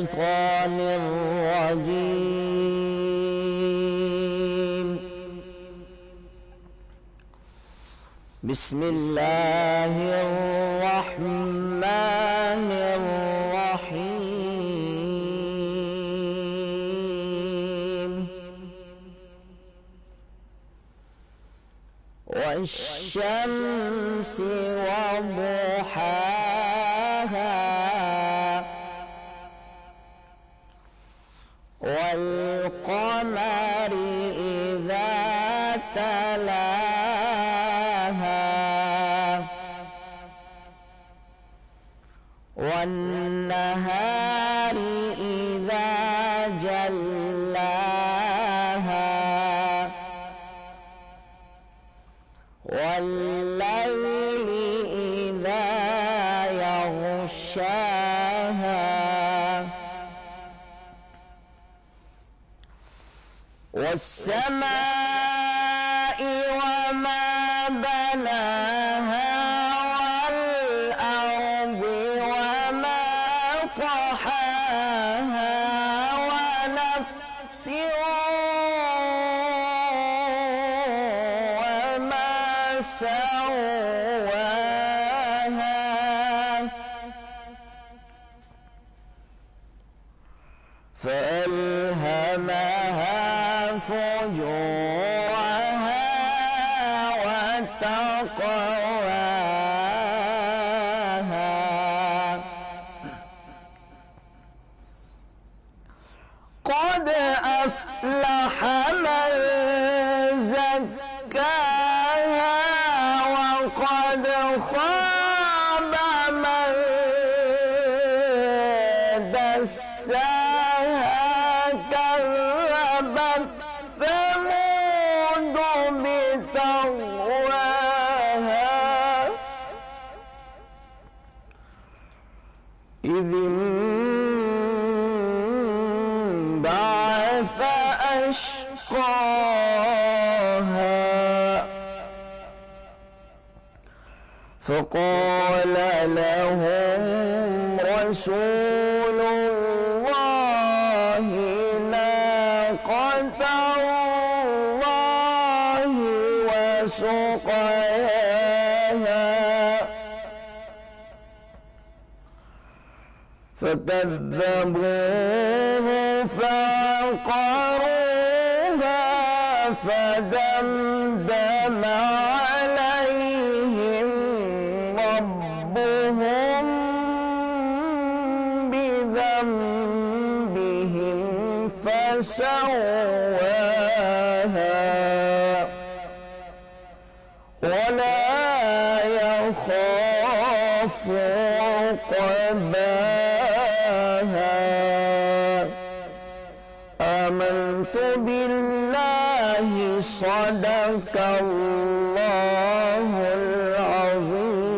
الشيطان الرجيم. بسم الله الرحمن الرحيم. والشمس وضحاها والقمر إذا تلاها والنهار إذا جلاها والليل إذا يغشاها والسماء وما بناها والأرض وما طحاها ونفس وما سواها فألهمها فجورها وتقواها قد أفلح من زكاها وقد خاب من دساها كذبت ثمود بتقواها إذ انبعث أشقاها فقال لهم رسول الله ناقة الله وسقياها فكذبوه فعقروها فدمدم عليهم ربهم بذنبهم فسواها ولا يخاف عقباها آمنت بالله صدق الله العظيم.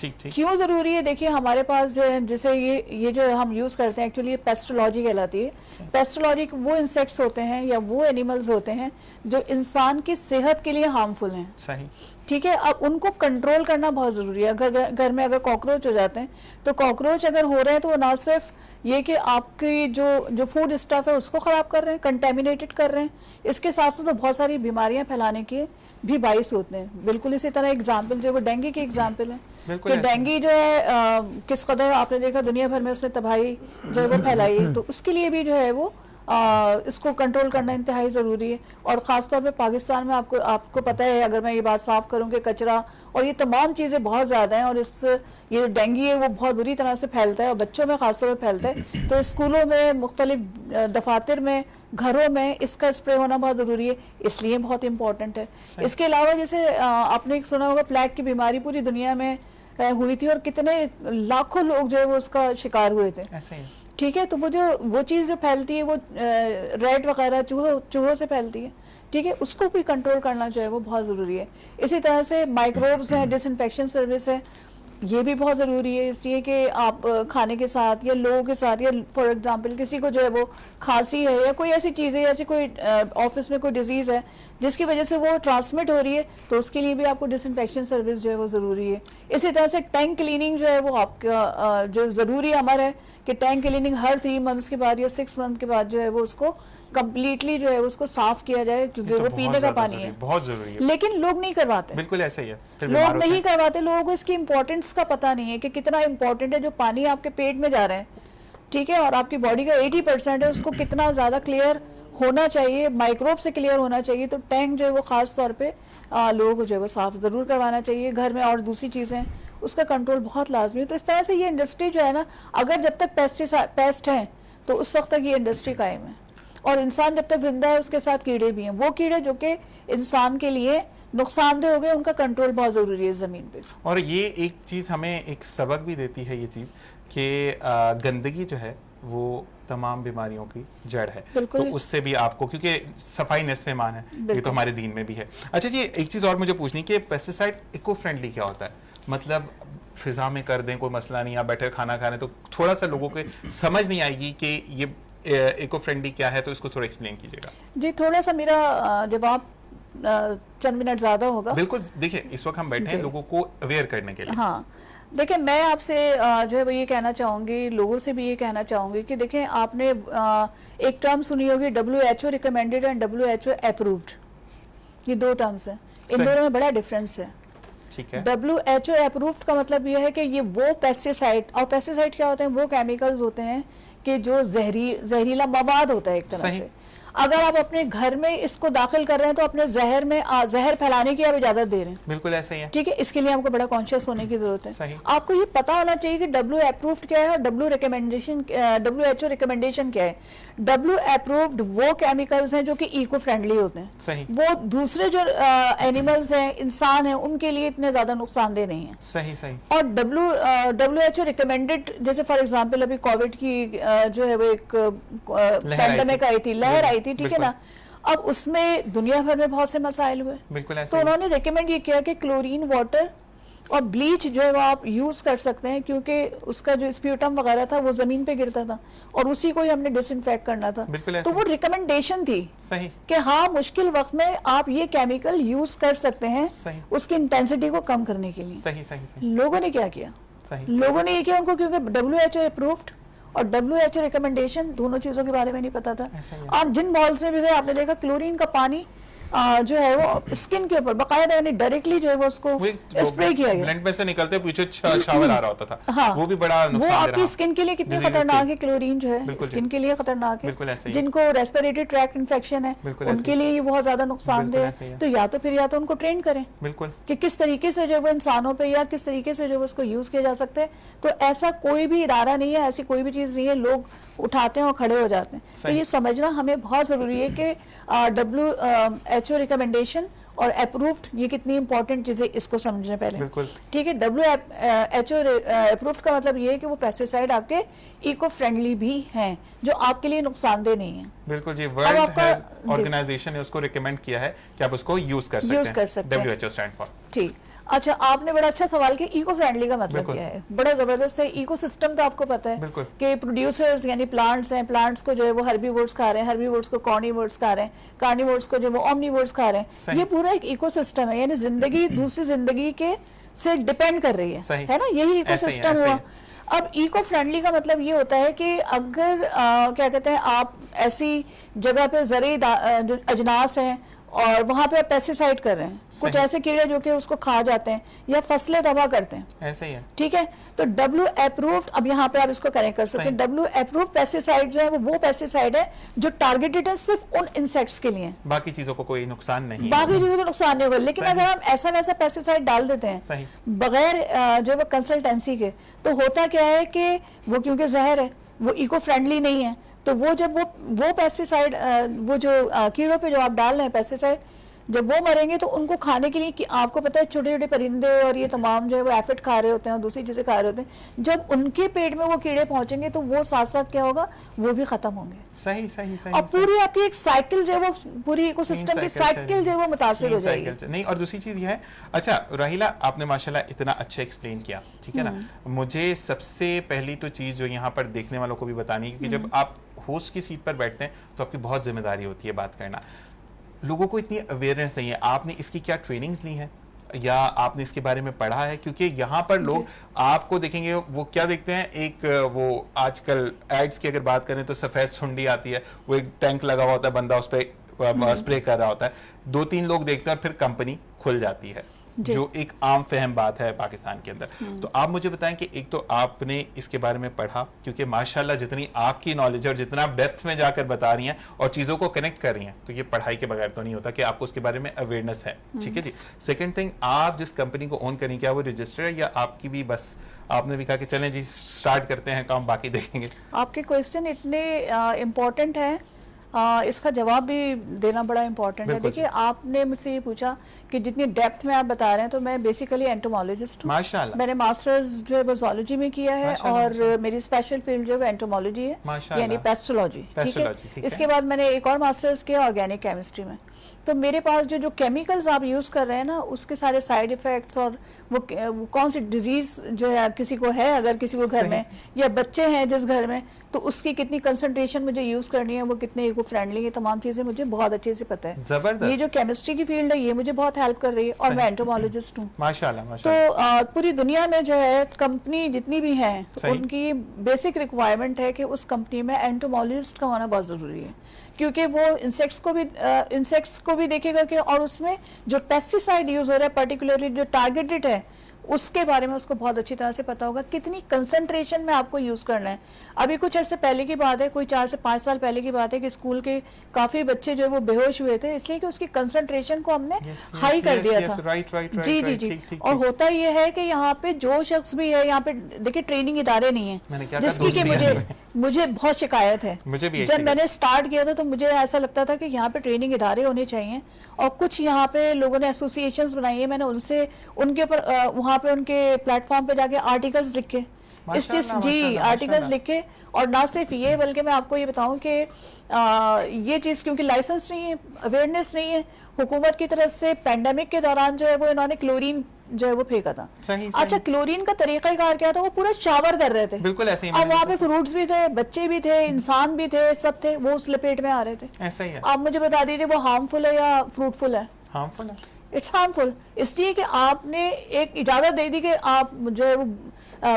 ٹھیک ٹھیک. کیوں ضروری ہے؟ دیکھیے ہمارے پاس جو ہے جیسے یہ جو ہم یوز کرتے ہیں ایکچولی یہ پیسٹولوجی کہلاتی ہے. پیسٹولوجی وہ انسیکٹس ہوتے ہیں یا وہ اینیملز ہوتے ہیں جو انسان کی صحت کے لیے ہارمفل ہیں. صحیح. ٹھیک ہے. اب ان کو کنٹرول کرنا بہت ضروری ہے. گھر میں اگر کاکروچ ہو جاتے ہیں تو کاکروچ اگر ہو رہے ہیں تو وہ نہ صرف یہ کہ آپ کی جو فوڈ اسٹف ہے اس کو خراب کر رہے ہیں, کنٹامینیٹڈ کر رہے ہیں, اس کے ساتھ ساتھ بہت ساری بیماریاں پھیلانے کے بھی باعث ہوتے ہیں. بالکل اسی طرح ایگزامپل جو وہ ڈینگی کی ایگزامپل ہے کہ ڈینگی جو ہے کس قدر آپ نے دیکھا دنیا بھر میں اس نے تباہی جو ہے وہ پھیلائی ہے. تو اس کے لیے بھی جو ہے وہ اس کو کنٹرول کرنا انتہائی ضروری ہے. اور خاص طور پہ پاکستان میں آپ کو پتہ ہے, اگر میں یہ بات صاف کروں کہ کچرا اور یہ تمام چیزیں بہت زیادہ ہیں, اور یہ ڈینگی ہے وہ بہت بری طرح سے پھیلتا ہے اور بچوں میں خاص طور پہ پھیلتا ہے. تو اسکولوں میں, مختلف دفاتر میں, گھروں میں اس کا اسپرے ہونا بہت ضروری ہے, اس لیے بہت امپورٹنٹ ہے. اس کے علاوہ جیسے آپ نے سنا ہوگا پلیگ کی بیماری پوری دنیا میں ہوئی تھی اور کتنے لاکھوں لوگ جو ہے وہ اس کا شکار ہوئے تھے. ٹھیک ہے. تو وہ چیز جو پھیلتی ہے وہ ریٹ وغیرہ چوہوں سے پھیلتی ہے. ٹھیک ہے. اس کو بھی کنٹرول کرنا جو ہے وہ بہت ضروری ہے. اسی طرح سے مائکروبز ہیں, ڈس انفیکشن سروس ہے, یہ بھی بہت ضروری ہے. اس لیے کہ آپ کھانے کے ساتھ یا لوگوں کے ساتھ, یا فار ایگزامپل کسی کو جو ہے وہ کھانسی ہے یا کوئی ایسی چیز ہے, ایسی کوئی آفس میں کوئی ڈیزیز ہے جس کی وجہ سے وہ ٹرانسمٹ ہو رہی ہے, تو اس کے لیے بھی آپ کو ڈس انفیکشن سروس جو ہے وہ ضروری ہے. اسی طرح سے ٹینک کلیننگ جو ہے وہ آپ کا جو ضروری ہمارا ہے کہ ٹینک کلیننگ ہر 3 منتھس کے بعد یا 6 منتھ کے بعد جو ہے وہ اس کو کمپلیٹلی جو ہے اس کو صاف کیا جائے, کیونکہ وہ پینے کا پانی ہے, بہت ضروری ہے. لیکن لوگ نہیں کرواتے. بالکل ایسا ہی ہے, لوگ نہیں کرواتے. لوگوں کو اس کی امپورٹنس کا پتہ نہیں ہے کہ کتنا امپورٹنٹ ہے جو پانی آپ کے پیٹ میں جا رہا ہے. ٹھیک ہے. اور آپ کی باڈی کا 80% ہے, اس کو کتنا زیادہ کلیئر ہونا چاہیے, مائکروب سے کلیئر ہونا چاہیے. تو ٹینک جو ہے وہ خاص طور پہ لوگوں کو جو ہے وہ صاف ضرور کروانا چاہیے. گھر میں اور دوسری چیزیں اس کا کنٹرول بہت لازمی ہے. تو اس طرح سے یہ انڈسٹری جو ہے نا, اگر جب تک پیسٹ ہیں تو اس وقت تک یہ انڈسٹری قائم ہے, اور انسان جب تک زندہ ہے اس کے ساتھ کیڑے بھی ہیں. وہ کیڑے جو کہ انسان کے لیے نقصان دہ ہو گئے, ان کا کنٹرول بہت ضروری ہے زمین پہ. اور یہ ایک چیز ہمیں ایک سبق بھی دیتی ہے یہ چیز کہ گندگی جو ہے وہ تمام بیماریوں کی جڑ ہے. تو اس سے بھی آپ کو, کیونکہ صفائی نصف ایمان ہے, یہ تو ہمارے دین میں بھی ہے. اچھا جی, ایک چیز اور مجھے پوچھنی کہ پیسٹیسائڈ ایکو فرینڈلی کیا ہوتا ہے؟ مطلب فضا میں کر دیں کوئی مسئلہ نہیں, آپ بیٹھے کھانا کھا رہے ہیں تو تھوڑا سا لوگوں کو سمجھ نہیں آئے گی کہ یہ ایکو فرینڈلی کیا ہے, تو اس کو تھوڑا ایکسپلین کیجیے گا. جی تھوڑا سا میرا جواب چند منٹ زیادہ ہوگا. بالکل. دیکھیں اس وقت ہم بیٹھے ہیں لوگوں کو اویئر کرنے کے لیے. ہاں دیکھیں, میں آپ سے جو ہے وہ یہ کہنا چاہوں گی, لوگوں سے بھی یہ کہنا چاہوں گی کہ دیکھیں آپ نے ایک ٹرم سنی ہوگی WHO recommended and WHO approved. یہ 2 ٹرمز ہیں, ان دونوں میں بڑا ڈفرینس ہے. ٹھیک ہے. WHO اپرووڈ کا مطلب یہ ہے کہ یہ وہ پیسٹیسائڈ, اور پیسٹیسائڈ کیا ہوتے ہیں, وہ کیمیکلز ہوتے ہیں کہ جو زہریلا مواد ہوتا ہے ایک طرح سے. اگر آپ اپنے گھر میں اس کو داخل کر رہے ہیں تو اپنے زہر میں زہر پھیلانے کی آپ اجازت دے رہے ہیں. بالکل ایسا ہی ہے. ٹھیک ہے. اس کے لیے آپ کو بڑا کانشیس ہونے کی ضرورت ہے. آپ کو یہ پتا ہونا چاہیے کہ WHO اپرووڈ کیا ہے اور WHO ریکمینڈیشن کیا ہے. WHO اپرووڈ وہ کیمیکلز ہیں جو کہ ایکو فرینڈلی ہوتے ہیں. وہ دوسرے جو اینیملز ہیں, انسان ہیں, ان کے لیے اتنے زیادہ نقصان دہ نہیں ہیں. صحیح. اور WHO ریکمینڈیڈ, جیسے فار ایگزامپل ابھی کووڈ کی جو ہے وہ ایک پینڈیمک آئی تھی, لہر آئی تھی, ٹھیک ہے نا. اب اس میں دنیا بھر میں بہت سے مسائل ہوئے. تو انہوں نے ریکمینڈ یہ کیا کہ کلورین واٹر اور بلیچ جو ہے وہ آپ یوز کر سکتے ہیں, کیونکہ اس کا جو اسپیوٹم وغیرہ تھا وہ زمین پہ گرتا تھا اور اسی کو ہی ہم نے ڈس انفیکٹ کرنا تھا. تو وہ ریکمینڈیشن تھی کہ ہاں مشکل وقت میں آپ یہ کیمیکل یوز کر سکتے ہیں اس کی انٹینسٹی کو کم کرنے کے لیے. لوگوں نے کیا کیا, لوگوں نے یہ کیا, ان کو کیونکہ WHO اپرووڈ اور WHO ریکمینڈیشن دونوں چیزوں کے بارے میں نہیں پتا تھا. آپ جن مالز میں بھی گئے آپ نے دیکھا کلورین کا پانی جو ہے وہ اسکن کے اوپر باقاعدہ یعنی ڈائریکٹلی جو ہے وہ اس کو اسپرے کیا گیا. بلینڈ میں سے نکلتے پیچھے شاور آ رہا ہوتا تھا. ہاں وہ بھی بڑا نقصان دہ رہا. وہ آپ کی اسکن کے لیے کتنی خطرناک ہے, کلورین جو ہے اسکن کے لیے خطرناک ہے. جن کو ریسپیریٹری ٹریکٹ انفیکشن ہے ان کے لیے یہ بہت زیادہ نقصان دہ ہے. تو یا تو ان کو ٹرین کریں کہ کس طریقے سے جو ہے وہ انسانوں پہ یا کس طریقے سے جو ہے اس کو یوز کیا جا سکتا ہے. تو ایسا کوئی بھی ادارہ نہیں ہے, ایسی کوئی بھی چیز نہیں ہے, لوگ اٹھاتے ہیں اور کھڑے ہو جاتے ہیں. تو یہ سمجھنا ہمیں بہت ضروری ہے کہ WHO ریکمینڈیشن اور اپرووڈ یہ کتنی امپورٹنٹ چیزیں, اس کو سمجھنے پہلے. ٹھیک ہے. WHO اپرووڈ کا مطلب یہ ہے کہ وہ پیسٹیسائڈ آپ کے ایکو فرینڈلی بھی ہیں, جو آپ کے لیے نقصان دہ نہیں ہیں. بالکل جی. ورلڈ ہیلتھ آرگنائزیشن نے اس کو ریکمینڈ کیا ہے کہ آپ اس کو یوز کر سکتے ہیں. WHO stand for. ٹھیک. اچھا آپ نے بڑا اچھا سوال کیا, ایکو فرینڈلی کا مطلب بالکل. کیا ہے؟ بڑا زبردست ہے. ایکو سسٹم تو آپ کو پتا ہے بالکل. کہ پروڈیوسرز یعنی پلانٹس ہیں, پلانٹس کو جو ہے وہ ہربی ووڈز کھا رہے ہیں, ہربی ووڈز کو کارنیوورز کھا رہے ہیں, کارنیوورز کو جو وہ اومنیوورز کھا رہے ہیں. صحیح. یہ پورا ایک ایکو سسٹم ہے, یعنی زندگی دوسری زندگی کے سے ڈیپینڈ کر رہی صحیح. ہے نا, یہی ایکو ایسے ہی ہے، سسٹم ایسے ہی ہوا. ہے. اب ایکو فرینڈلی کا مطلب یہ ہوتا ہے کہ اگر کیا کہتے ہیں آپ ایسی جگہ پہ زرعی اجناس ہیں اور وہاں پہ آپ پیسٹیسائڈ کر رہے ہیں, کچھ ایسے کیڑے جو کہ اس کو کھا جاتے ہیں یا فصلیں تباہ کرتے ہیں, ایسے ہی ہے. ٹھیک ہے, تو ڈبلیو اپرووڈ, اب یہاں پہ آپ اس کو کنیکٹ کر سکتے ہیں, ڈبلیو اپرووڈ پیسٹیسائڈ جو ہے وہ پیسٹیسائڈ ہے جو ٹارگیٹڈ ہے صرف ان انسیکٹس کے لیے, باقی چیزوں کو کوئی نقصان نہیں. باقی چیزوں کو نقصان نہیں ہوگا. لیکن اگر ہم ایسا ویسا پیسٹیسائڈ ڈال دیتے ہیں بغیر جو وہ کنسلٹنسی کے, تو ہوتا کیا ہے کہ وہ کیونکہ زہر ہے, وہ ایکو فرینڈلی نہیں ہے, تو وہ جب وہ پیسٹیسائڈ وہ جو کیڑوں پہ جو آپ ڈال رہے ہیں پیسٹیسائڈ, جب وہ مریں گے تو ان کو کھانے کے لیے, کہ آپ کو پتہ ہے چھوٹے چھوٹے پرندے اور یہ تمام جو ہے وہ ایفٹ کھا رہے ہوتے ہیں اور دوسری چیزیں کھا رہے ہوتے ہیں, جب ان کے پیٹ میں وہ کیڑے پہنچیں گے تو وہ ساتھ ساتھ کیا ہوگا, وہ بھی ختم ہوں گے. صحیح صحیح صحیح. اور پوری آپ کی ایک سائیکل جو ہے وہ پوری ایکو سسٹم کی سائیکل جو ہے وہ متاثر ہو جائے گی. نہیں, اور دوسری چیز یہ ہے, اچھا راحیلہ آپ نے ماشاءاللہ اتنا اچھا ایکسپلین کیا, ٹھیک ہے نا. مجھے سب سے پہلی تو چیز جو یہاں پر دیکھنے والوں کو بھی بتانی ہے, کیونکہ جب آپ ہوسٹ کی سیٹ پر بیٹھتے ہیں تو آپ کی بہت ذمہ داری ہوتی ہے بات کرنا. لوگوں کو اتنی اویئرنیس نہیں ہے, آپ نے اس کی کیا ٹریننگز لی ہیں یا آپ نے اس کے بارے میں پڑھا ہے؟ کیونکہ یہاں پر لوگ آپ کو دیکھیں گے, وہ کیا دیکھتے ہیں, ایک وہ آج کل ایڈز کی اگر بات کریں تو سفید سنڈی آتی ہے, وہ ایک ٹینک لگا ہوا ہوتا ہے, بندہ اس پہ اسپرے کر رہا ہوتا ہے, 2-3 لوگ دیکھتے ہیں اور پھر کمپنی کھل جاتی ہے, جو ایک عام فہم بات ہے پاکستان کے اندر. تو آپ مجھے بتائیں کہ ایک تو آپ نے اس کے بارے میں پڑھا, کیونکہ ماشاءاللہ جتنی آپ کی نالج اور جتنا آپ ڈیپتھ میں جا کر بتا رہی ہیں اور چیزوں کو کنیکٹ کر رہی ہیں, تو یہ پڑھائی کے بغیر تو نہیں ہوتا کہ آپ کو اس کے بارے میں اویئرنیس ہے, ٹھیک ہے جی. سیکنڈ تھنگ, آپ جس کمپنی کو اون کریں, کیا وہ رجسٹر ہے یا آپ کی بھی بس آپ نے بھی کہا کہ چلیں جی سٹارٹ کرتے ہیں کام, باقی دیکھیں گے؟ آپ کے کوئسچن اتنے امپورٹنٹ ہیں, اس کا جواب بھی دینا بڑا امپورٹنٹ ہے. دیکھیے آپ نے مجھ سے یہ پوچھا کہ جتنی ڈیپتھ میں آپ بتا رہے ہیں, تو میں بیسیکلی اینٹومولوجسٹ ہوں. ماشاءاللہ. میں نے ماسٹرز جو ہے وہ زولوجی میں کیا ہے, اور میری اسپیشل فیلڈ جو ہے اینٹومولوجی ہے, یعنی پیسٹولوجی, ٹھیک ہے. اس کے بعد میں نے ایک اور ماسٹرز کیا آرگینک کیمسٹری میں. تو میرے پاس جو کیمیکلز آپ یوز کر رہے ہیں نا, اس کے سارے سائیڈ ایفیکٹس, اور وہ کون سی ڈیزیز جو ہے کسی کو ہے, اگر کسی کو گھر میں, یا بچے ہیں جس گھر میں, تو اس کی کتنی کنسنٹریشن مجھے یوز کرنی ہے, وہ کتنے ایکو فرینڈلی, یہ تمام چیزیں مجھے بہت اچھے سے پتہ ہے. یہ جو کیمسٹری کی فیلڈ ہے یہ مجھے بہت ہیلپ کر رہی ہے, اور میں اینٹومولوجسٹ ہوں. ماشاءاللہ. تو پوری دنیا میں جو ہے کمپنی جتنی بھی ہیں, ان کی بیسک ریکوائرمنٹ ہے کہ اس کمپنی میں اینٹومولوجسٹ کا ہونا بہت ضروری ہے, کیونکہ وہ انسیکٹس کو بھی دیکھے گا کہ, اور اس میں جو پیسٹیسائڈ یوز ہو رہا ہے پرٹیکولرلی جو ٹارگیٹڈ ہے, اس کے بارے میں اس کو بہت اچھی طرح سے پتا ہوگا کتنی کنسنٹریشن میں آپ کو یوز کرنا ہے. ابھی کچھ عرصے پہلے کی بات ہے, کوئی 4 سے 5 سال پہلے کی بات ہے, کہ اسکول کے کافی بچے جو ہے وہ بے ہوش ہوئے تھے, اس لیے کہ اس کی کنسنٹریشن کو ہم نے ہائی کر دیا تھا. جی جی جی. اور ہوتا یہ ہے کہ یہاں پہ جو شخص بھی ہے, یہاں پہ دیکھیں ٹریننگ ادارے نہیں ہیں, جس کی کہ مجھے بہت شکایت ہے. جب میں نے سٹارٹ کیا تھا تو مجھے ایسا لگتا تھا کہ یہاں پہ ٹریننگ ادارے ہونے چاہیے, اور کچھ یہاں پہ لوگوں نے ایسوسیشنز بنائی ہیں, میں نے ان کے اوپر وہاں پہ ان کے پلیٹ فارم پہ جا کے آرٹیکلز لکھے, اس چیز جی آرٹیکلز لکھے. اور نہ صرف یہ, بلکہ میں آپ کو یہ بتاؤں کہ یہ چیز کیونکہ لائسنس نہیں ہے, اویئرنیس نہیں ہے حکومت کی طرف سے, پینڈیمک کے دوران جو ہے وہ انہوں نے کلورین جو ہے وہ پھینکا تھا. اچھا کلورین کا طریقہ کار کیا تھا, وہ پورا شاور کر رہے تھے, بالکل ایسے ہی. اور وہاں پہ فروٹس بھی تھے, بچے بھی تھے, انسان بھی تھے, سب تھے, وہ اس لپیٹ میں آ رہے تھے. ایسا ہی ہے. آپ مجھے بتا دیجیے وہ ہارمفل ہے یا فروٹفل ہے؟ ہارمفل ہے. اٹس ہارمفل, اس لیے کہ آپ نے ایک اجازت دے دی کہ آپ جو ہے وہ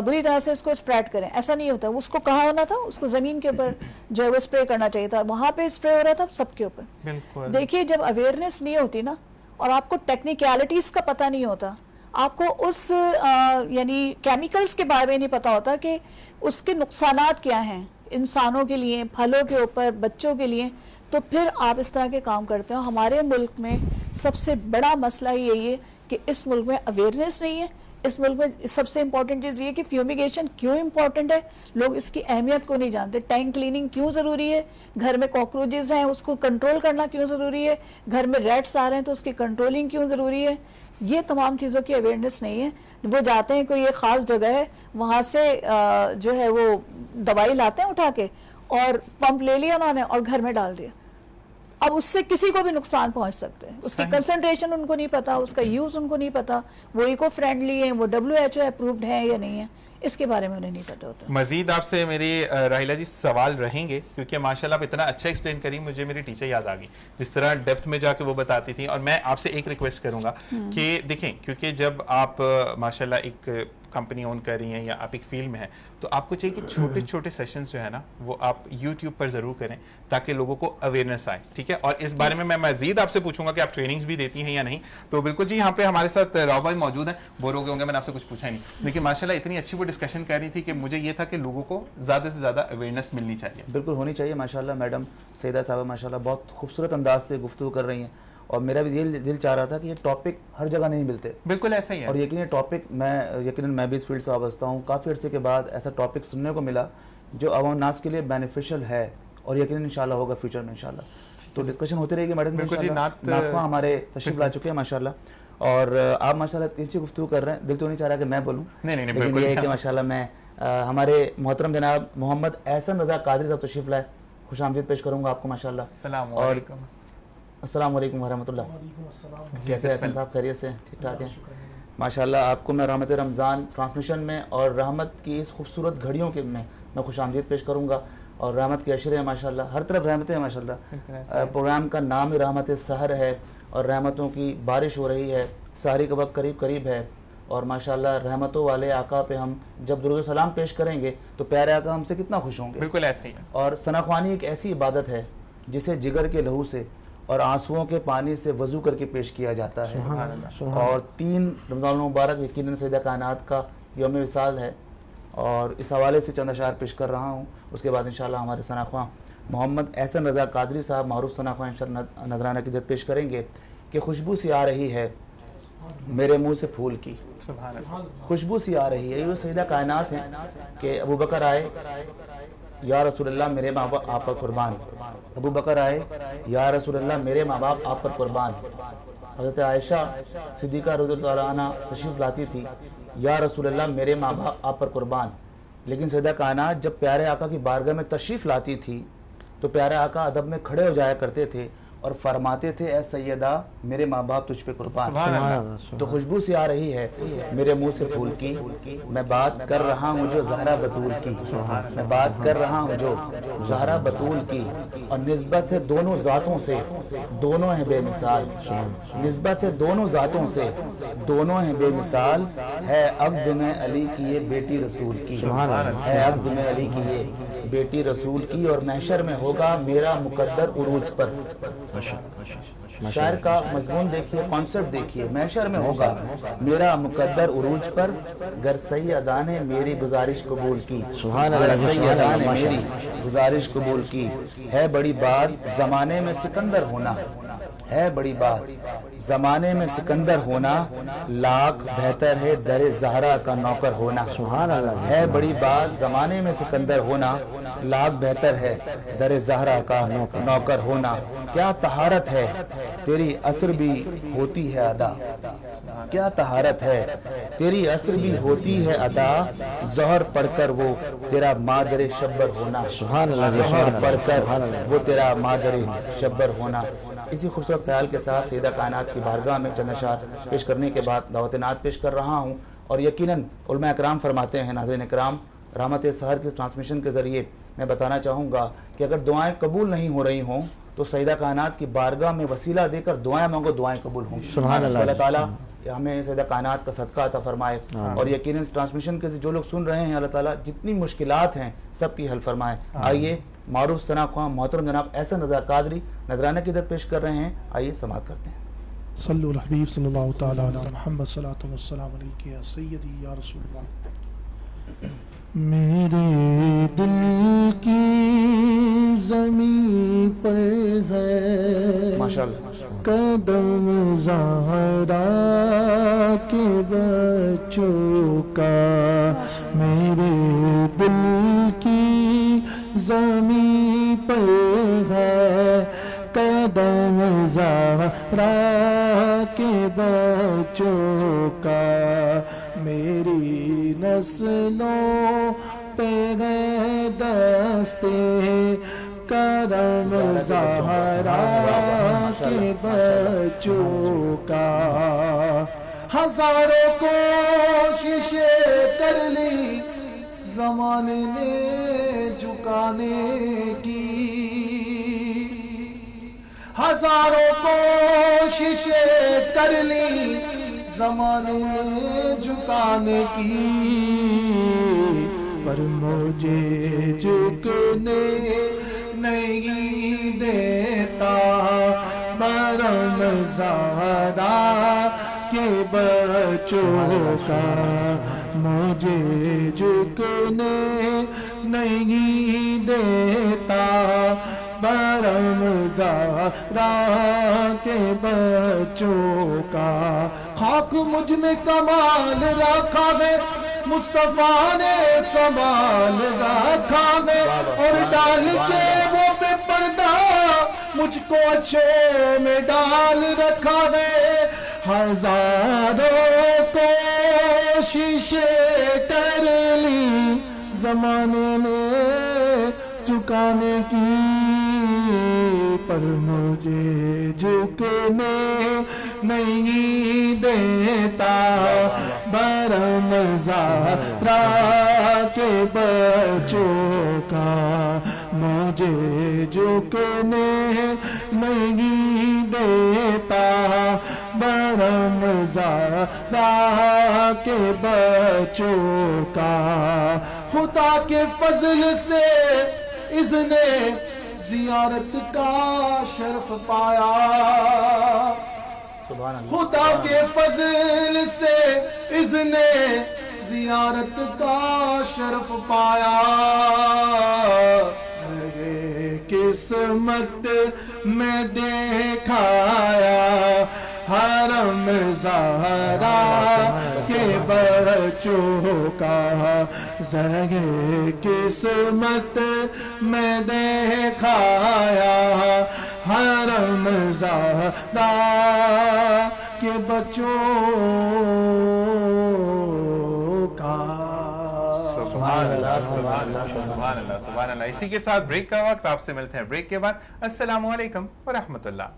بری طرح سے اس کو اسپریڈ کریں. ایسا نہیں ہوتا. اس کو کہاں ہونا تھا, اس کو زمین کے اوپر جو ہے وہ اسپرے کرنا چاہیے تھا, وہاں پہ اسپرے ہو رہا تھا سب کے اوپر. دیکھیے جب اویئرنیس نہیں ہوتی نا, اور آپ کو ٹیکنیکلٹیز کا پتہ نہیں ہوتا, آپ کو اس یعنی کیمیکلز کے بارے میں نہیں پتا ہوتا کہ اس کے نقصانات کیا ہیں انسانوں کے لیے, پھلوں کے اوپر, بچوں کے لیے, تو پھر آپ اس طرح کے کام کرتے ہو. ہمارے ملک میں سب سے بڑا مسئلہ یہی ہے کہ اس ملک میں اویئرنیس نہیں ہے. اس ملک میں سب سے امپورٹنٹ چیز یہ کہ فیومیگیشن کیوں امپورٹنٹ ہے, لوگ اس کی اہمیت کو نہیں جانتے. ٹینک کلیننگ کیوں ضروری ہے, گھر میں کاکروچز ہیں اس کو کنٹرول کرنا کیوں ضروری ہے, گھر میں ریٹس آ رہے ہیں تو اس کی کنٹرولنگ کیوں ضروری ہے. یہ تمام چیزوں کی اویئرنیس نہیں ہے. وہ جاتے ہیں کوئی ایک خاص جگہ ہے, وہاں سے جو ہے وہ دوائی لاتے ہیں اٹھا کے, اور پمپ لے لیا انہوں نے اور گھر میں ڈال دیا. اب اس سے کسی کو بھی نقصان پہنچ سکتے ہیں. اس کی کنسنٹریشن ان کو نہیں پتا, اس کا یوز ان کو نہیں پتا, وہ ایکو فرینڈلی ہیں, وہ WHO اپرووڈ ہیں یا نہیں ہے, اس کے بارے میں انہیں نہیں پتا ہوتا. مزید آپ سے میری راہیلہ جی سوال رہیں گے, کیونکہ ماشاءاللہ آپ اتنا اچھا ایکسپلین کری, مجھے میری ٹیچر یاد آ گئی جس طرح ڈیپتھ میں جا کے وہ بتاتی تھی. اور میں آپ سے ایک ریکویسٹ کروں گا کہ دیکھیں, کیونکہ جب آپ ماشاءاللہ ایک کمپنی اون کر رہی ہیں یا آپ ایک فیلڈ میں ہیں, تو آپ کو چاہیے کہ چھوٹے چھوٹے سیشنز جو ہے نا وہ آپ یوٹیوب پر ضرور کریں تاکہ لوگوں کو اویئرنیس آئے, ٹھیک ہے. اور اس بارے میں مزید آپ سے پوچھوں گا کہ آپ ٹریننگز بھی دیتی ہیں یا نہیں. تو بالکل جی, یہاں پہ ہمارے ساتھ راؤ بھائی موجود ہیں. بور ہو گئے ہوں گے, میں نے آپ سے کچھ پوچھا ہی نہیں, لیکن ماشاءاللہ اتنی اچھی وہ ڈسکشن کر رہی تھی کہ مجھے یہ تھا کہ لوگوں کو زیادہ سے زیادہ اویئرنیس ملنی چاہیے. بالکل ہونی چاہیے. ماشاءاللہ میڈم سیدہ صاحبہ ماشاءاللہ بہت خوبصورت انداز سے گفتگو کر رہی ہیں, اور میرا بھی دل چاہ رہا تھا کہ یہ ٹاپک ہر جگہ نہیں ملتے. بالکل ایسا ہی ہے. اور یقیناً ٹاپک میں بھی اس فیلڈ سے وابستہ ہوں, کافی عرصے کے بعد ایسا ٹاپک سننے کو ملا جو عوام الناس کے لیے بینیفیشل ہے, اور یقیناً انشاءاللہ ہوگا فیوچر میں انشاءاللہ. تو ڈسکشن ہوتی رہے گی میڈم. بالکل جی, ناتخواں ہمارے تشریف لا چکے ہیں ماشاءاللہ, اور آپ ماشاءاللہ تیسری گفتگو کر رہے ہیں. دل تو نہیں چاہ رہا کہ میں بولوں, لیکن یہ ہے کہ ماشاءاللہ میں ہمارے محترم جناب محمد احسن رضا قادری صاحب تشریف لائے, خوش آمدید پیش کروں گا آپ کو ماشاءاللہ. السلام علیکم. السلام علیکم ورحمۃ اللہ. کیسے احسن صاحب, خیریت سے ٹھیک ٹھاک ہیں ماشاءاللہ. آپ کو میں رحمت رمضان ٹرانسمیشن میں اور رحمت کی اس خوبصورت گھڑیوں کے میں خوش آمدید پیش کروں گا. اور رحمت کے اشرے ہیں ماشاءاللہ, ہر طرف رحمتیں ہیں ماشاءاللہ. پروگرام کا نام ہی رحمت سحر ہے, اور رحمتوں کی بارش ہو رہی ہے, سحری کا وقت قریب قریب ہے, اور ماشاءاللہ رحمتوں والے آقا پہ ہم جب درود و سلام پیش کریں گے تو پیارے آقا ہم سے کتنا خوش ہوں گے. بالکل ایسا ہی ہے. اور ثناخوانی ایک ایسی عبادت ہے جسے جگر کے لہو سے اور آنسوؤں کے پانی سے وضو کر کے پیش کیا جاتا ہے. اور 3 رمضان المبارک یقیناً سیدہ کائنات کا یوم وصال ہے, اور اس حوالے سے چند اشعار پیش کر رہا ہوں. اس کے بعد انشاءاللہ ہمارے ثناخواں محمد احسن رضا قادری صاحب معروف ثناخواں نذرانہ عقیدت پیش کریں گے کہ خوشبو سی آ رہی ہے میرے منہ سے پھول کی. خوشبو سی آ رہی ہے, یہ سیدہ کائنات ہیں کہ ابو بکر آئے, یا رسول اللہ میرے ماں باپ آپ پر قربان. ابو بکر آئے, یا رسول اللہ میرے ماں باپ آپ پر قربان. حضرت عائشہ صدیقہ رضی اللہ عنہ تشریف لاتی تھی, یا رسول اللہ میرے ماں باپ آپ پر قربان. لیکن سیدہ کائنات جب پیارے آقا کی بارگاہ میں تشریف لاتی تھی تو پیارے آقا ادب میں کھڑے ہو جایا کرتے تھے اور فرماتے تھے, اے سیدہ میرے ماں باپ تجھ پہ قربان. تو خوشبو سی آ رہی ہے میرے منہ سے پھول کی, میں بات کر رہا ہوں جو زہرا بطول کی, میں بات کر رہا ہوں جو زہرا بطول کی. اور نسبت ہے دونوں ذاتوں سے, دونوں ہیں بے مثال. نسبت ہے دونوں ذاتوں سے, دونوں ہیں بے مثال. ہے عقد میں علی کی یہ بیٹی رسول کی, ہے عقد میں علی کی یہ بیٹی رسول کی. اور محشر میں ہوگا میرا مقدر عروج پر. شاعر کا مضمون دیکھیے, کانسیپٹ دیکھیے. محشر میں ہوگا میرا مقدر عروج پر, گر سیدہ نے میری گزارش قبول کی, گر سیدہ نے میری گزارش قبول کی. ہے بڑی بات زمانے میں سکندر ہونا, ہے بڑی بات زمانے میں سکندر ہونا, لاکھ بہتر ہے در زہرا کا نوکر ہونا. ہے بڑی بات زمانے میں سکندر ہونا, لاکھ بہتر ہے در زہرا کا نوکر ہونا. کیا طہارت ہے تیری عصر بھی ہوتی ہے ادا, کیا طہارت ہے تیری عصر بھی ہوتی ہے ادا. ظہر پڑھ کر وہ تیرا مادر شبر ہونا, ظہر پڑھ کر وہ تیرا مادر شبر ہونا. اسی خوبصورت خیال کے ساتھ سیدہ کائنات کی بارگاہ میں چند اشعار پیش کرنے کے بعد دعوت نعت پیش کر رہا ہوں. اور یقیناً علماء اکرام فرماتے ہیں, ناظرین اکرام, رحمت سحر کی ٹرانسمیشن کے ذریعے میں بتانا چاہوں گا کہ اگر دعائیں قبول نہیں ہو رہی ہوں تو سیدہ کائنات کی بارگاہ میں وسیلہ دے کر دعائیں مانگو, دعائیں قبول ہوں. اللہ تعالیٰ ہمیں سیدہ کائنات کا صدقہ عطا فرمائے. اور یقیناً اس ٹرانسمیشن کے جو لوگ سن رہے ہیں, اللہ تعالیٰ جتنی مشکلات ہیں سب کی حل فرمائے. آئیے معروف ثناخواں محترم جناب احسن رضا قادری نذرانہ عقیدت پیش کر رہے ہیں, آئیے سماعت کرتے ہیں. صلو علی الحبیب صلی اللہ تعالی علی محمد صلاۃ والسلام علیک یا سیدی یا رسول اللہ. میرے دل کی زمین پر ہے ماشاءاللہ قدم زہرا کے بچوں کا. میرے دل کی زمین پر ہے قدم زہرا کے بچوں کا. میری نسلوں پہ ہے دستے کرم زہرا کے بچوں کا ہزاروں کوششیں کر لی زمانے نے جھکانے کی ہزاروں کوششیں کر لی زمانے نے جھکانے کی پر مجھے جھکنے نہیں دیتا برم زہرا کے بچوں کا مجھے جھکنے نہیں دیتا برم زہرا کے بچوں کا خاک مجھ میں کمال رکھا ہے مصطفیٰ نے سنبھال رکھا ہے اور ڈال کے وہ پہ پردہ مجھ کو اچھوں میں ڈال رکھا ہے ہزاروں کوششیں کر لی زمانے نے جھکانے کی پر مجھے جھکنے نہیں دیتا برم زہرا کے بچوں کا مجھے جھکنے نہیں دیتا برم زہرا کے بچوں کا خدا کے فضل سے اذن زیارت کا شرف پایا خدا کے فضل سے اذن زیارت کا شرف پایا قسمت میں دیکھایا حرم زہرا کے بچوں کا زہ قسمت میں دیکھایا حرم زہرا کے بچوں کا سبحان اللہ سبحان اللہ سبحان اللہ سبحان اللہ. اسی کے ساتھ بریک کا وقت. آپ سے ملتے ہیں بریک کے بعد. السلام علیکم ورحمۃ اللہ.